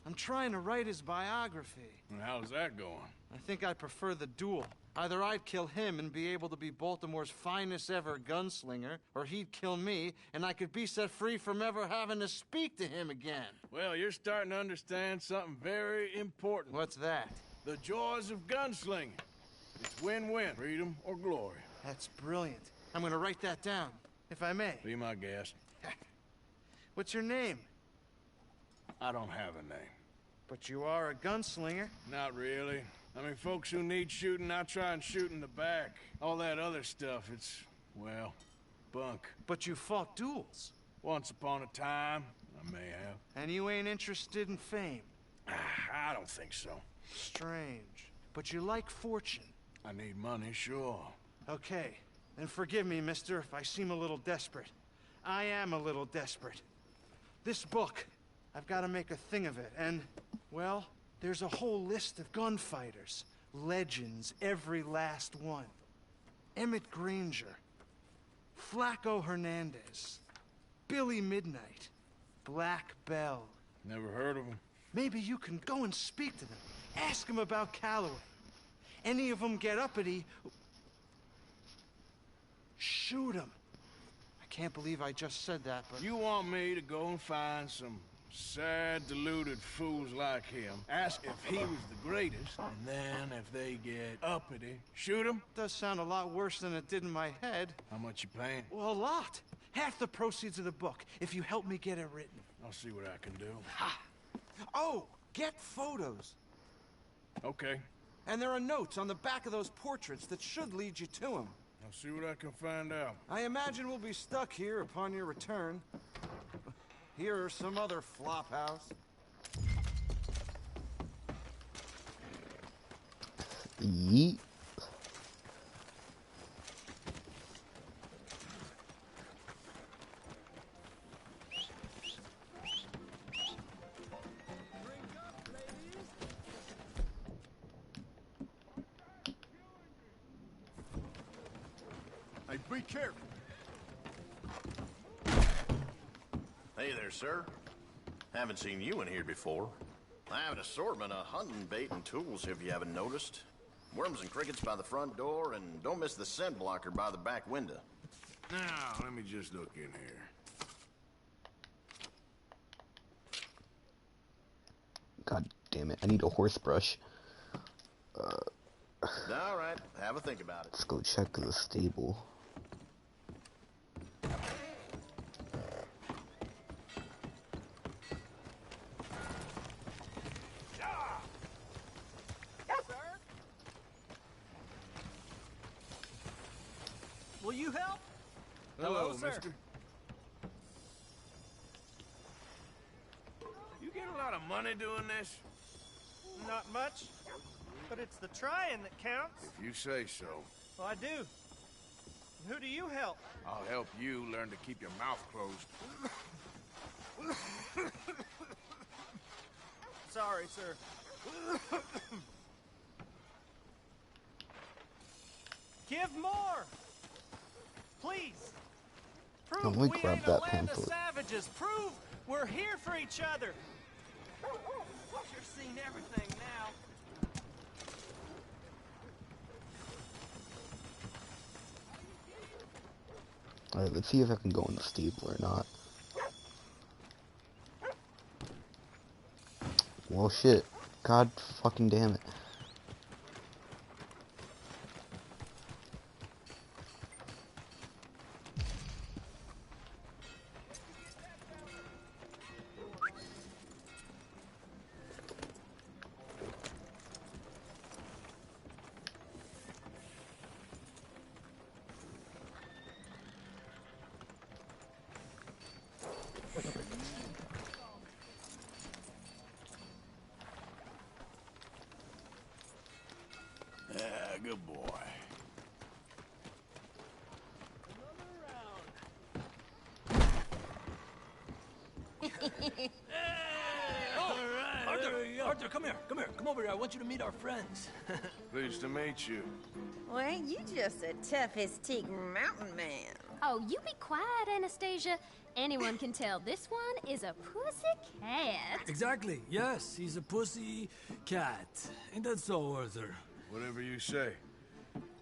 I'm trying to write his biography. And how's that going? I think I prefer the duel. Either I'd kill him and be able to be Baltimore's finest ever gunslinger, or he'd kill me and I could be set free from ever having to speak to him again. Well, you're starting to understand something very important. What's that? The joys of gunslinging. It's win-win, freedom or glory. That's brilliant. I'm gonna write that down, if I may. Be my guest. What's your name? I don't have a name. But you are a gunslinger. Not really. I mean, folks who need shooting, I try and shoot in the back. All that other stuff, it's, well, bunk. But you fought duels. Once upon a time, I may have. And you ain't interested in fame. I don't think so. Strange. But you like fortune. I need money, sure. Okay. Then forgive me, mister, if I seem a little desperate. I am a little desperate. This book, I've got to make a thing of it, and, well, there's a whole list of gunfighters. Legends, every last one. Emmett Granger. Flaco Hernandez. Billy Midnight. Black Bell. Never heard of them. Maybe you can go and speak to them. Ask them about Calloway. Any of them get uppity, shoot them. I can't believe I just said that, but... You want me to go and find some sad, deluded fools like him, ask if he was the greatest, and then if they get uppity, shoot them? Does sound a lot worse than it did in my head. How much you paying? Well, a lot. Half the proceeds of the book, if you help me get it written. I'll see what I can do. Ha! Oh, get photos. Okay. And there are notes on the back of those portraits that should lead you to him. I'll see what I can find out. I imagine we'll be stuck here upon your return. Here are some other flophouse. Yeet. Hey, be careful. Hey there, sir. Haven't seen you in here before. I have an assortment of hunting bait and tools if you haven't noticed. Worms and crickets by the front door, and don't miss the scent blocker by the back window. Now, let me just look in here. God damn it, I need a horse brush. All right, have a think about it. Let's go check the stable. Will you help? Hello, sir. mister. You get a lot of money doing this? Not much, but it's the trying that counts. If you say so. Well, I do. Who do you help? I'll help you learn to keep your mouth closed. Sorry, sir. Give more! Please! Prove Let me we grab ain't that a land of pamphlet. savages! Prove we're here for each other! You're seeing everything now. Alright, let's see if I can go in the stable or not. Well, shit. God fucking damn it. Yeah, good boy. Arthur, come here. Come over here. I want you to meet our friends. Pleased to meet you. Well, ain't you just a tough as teak mountain man? Oh, you be quiet, Anastasia. Anyone can tell this one is a pussy cat. Exactly. Yes, he's a pussy cat. Ain't that so, Arthur? Whatever you say.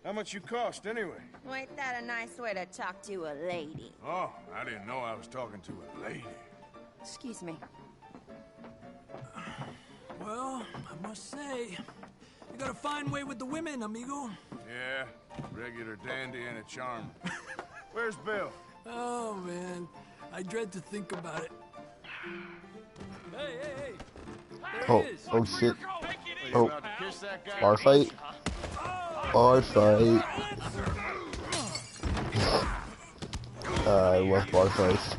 How much you cost, anyway? Well, ain't that a nice way to talk to a lady? Oh, I didn't know I was talking to a lady. Excuse me. Well, I must say, you got a fine way with the women, amigo. Yeah, regular dandy and a charm. Where's Bill? Oh, man. I dread to think about it. Hey, hey, hey! There Oh, he is. oh shit. You Oh, about to kiss that guy? bar fight. Bar fight. I love bar fights.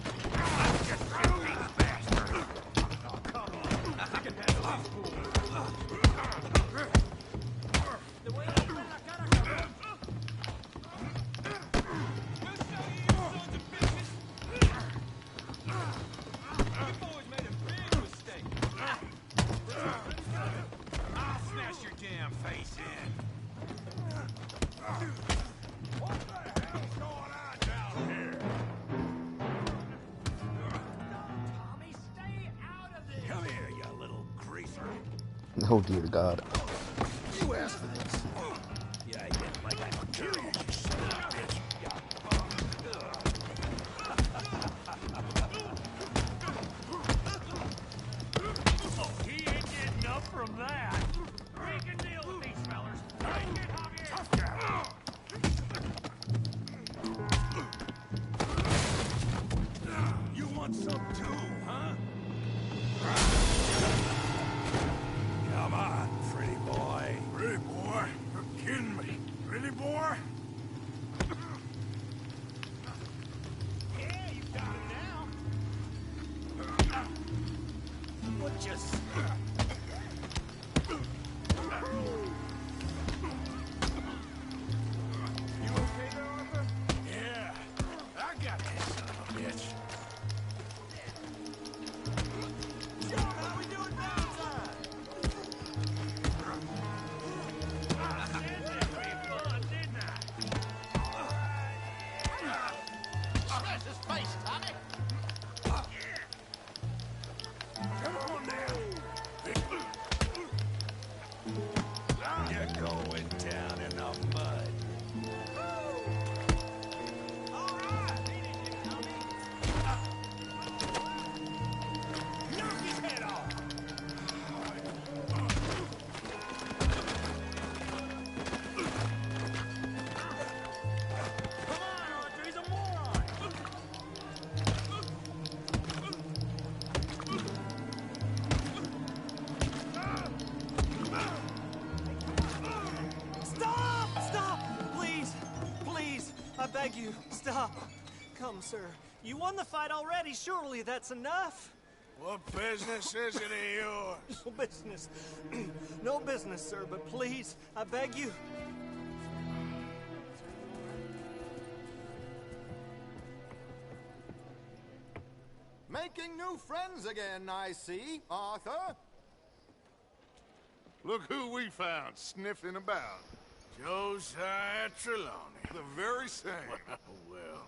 I'll smash your damn face in. What the hell's going on down here? Tommy, stay out of this. Come here, you little greaser. Oh dear God. You asked for this. Yeah, I did. Like I don't care, you son of a bitch. Oh, he ain't getting up from that. We can deal with these fellers. Take it, Javier. Tough guy. You want some too, huh? Come on, pretty boy. Pretty boy? You're kidding me. Pretty boy? Yeah, you got it now. What just... You okay there, Arthur? Yeah, I got that son of a bitch. John, how we doing now, time? I said that'd be fun, didn't I? Smash his face, Tommy! Come on now. You're going down in the mud. All right, beat it, you dummy. Knock his head off. Come on, Arthur, he's a moron. Stop! Stop! Please! Please! I beg you, stop! Come, sir. You won the fight already. Surely that's enough. What business is it of yours? No business. No business, sir, but please, I beg you. Making new friends again, I see, Arthur. Look who we found sniffing about. Josiah Trelawney. The very same. Well,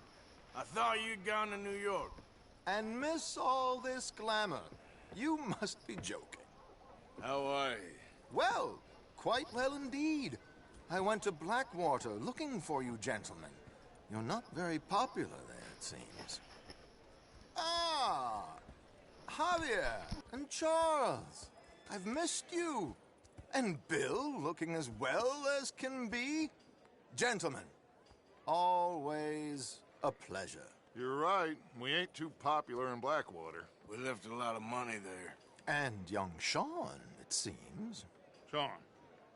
I thought you'd gone to New York. And miss all this glamour. You must be joking. How are you? Well, quite well indeed. I went to Blackwater looking for you gentlemen. You're not very popular there, it seems. Ah! Javier and Charles. I've missed you. And Bill looking as well as can be. Gentlemen, always a pleasure. You're right. We ain't too popular in Blackwater. We left a lot of money there. And young Sean, it seems. Sean,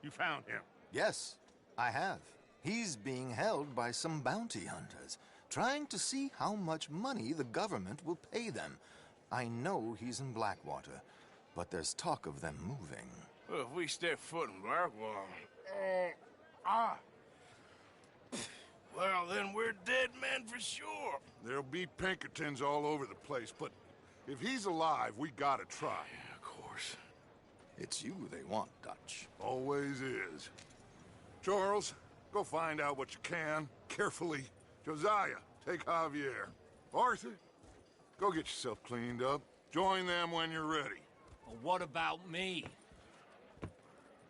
you found him. Yes, I have. He's being held by some bounty hunters, trying to see how much money the government will pay them. I know he's in Blackwater, but there's talk of them moving. Well, if we step foot in Blackwater... Well, then we're dead men for sure. There'll be Pinkertons all over the place, but if he's alive, we gotta try. Yeah, of course. It's you they want, Dutch. Always is. Charles, go find out what you can, carefully. Josiah, take Javier. Arthur, go get yourself cleaned up. Join them when you're ready. Well, what about me?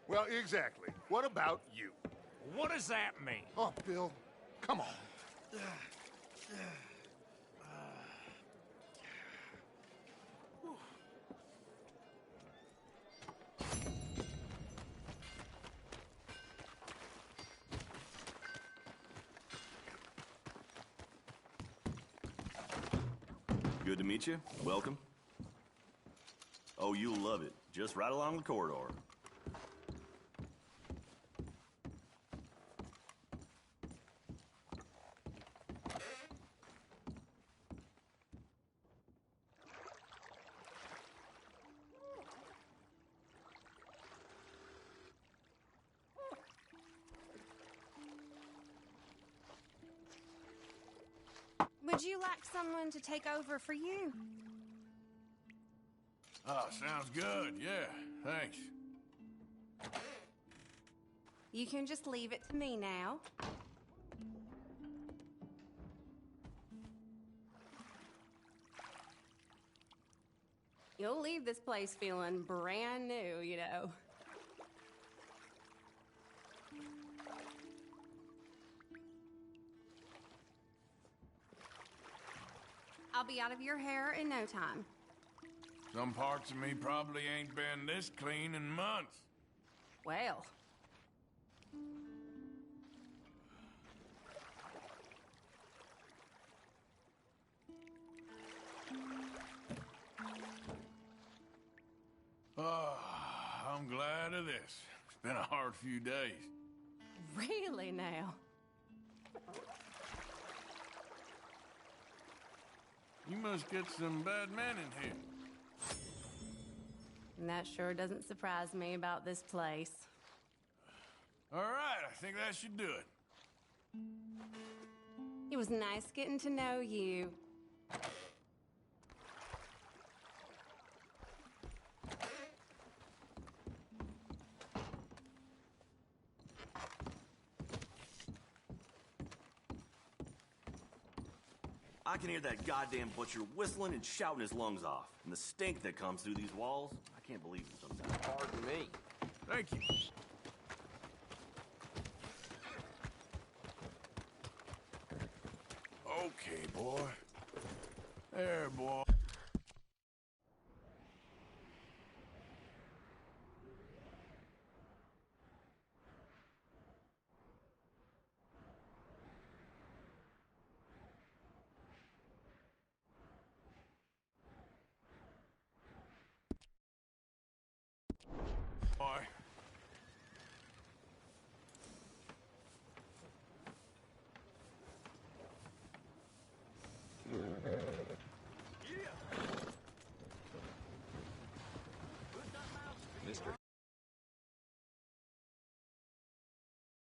Well, exactly. What about you? What does that mean? Oh, Bill, come on. Good to meet you. Welcome. Oh, you'll love it. Just right along the corridor. Would you like someone to take over for you? Oh, sounds good, yeah, thanks. You can just leave it to me now. You'll leave this place feeling brand new, you know. I'll be out of your hair in no time. Some parts of me probably ain't been this clean in months. Well. Oh, I'm glad of this. It's been a hard few days. Really now? You must get some bad men in here. And that sure doesn't surprise me about this place. All right, I think that should do it. It was nice getting to know you. I can hear that goddamn butcher whistling and shouting his lungs off. And the stink that comes through these walls, I can't believe it sometimes. Pardon me. Thank you. Okay, boy. There, boy.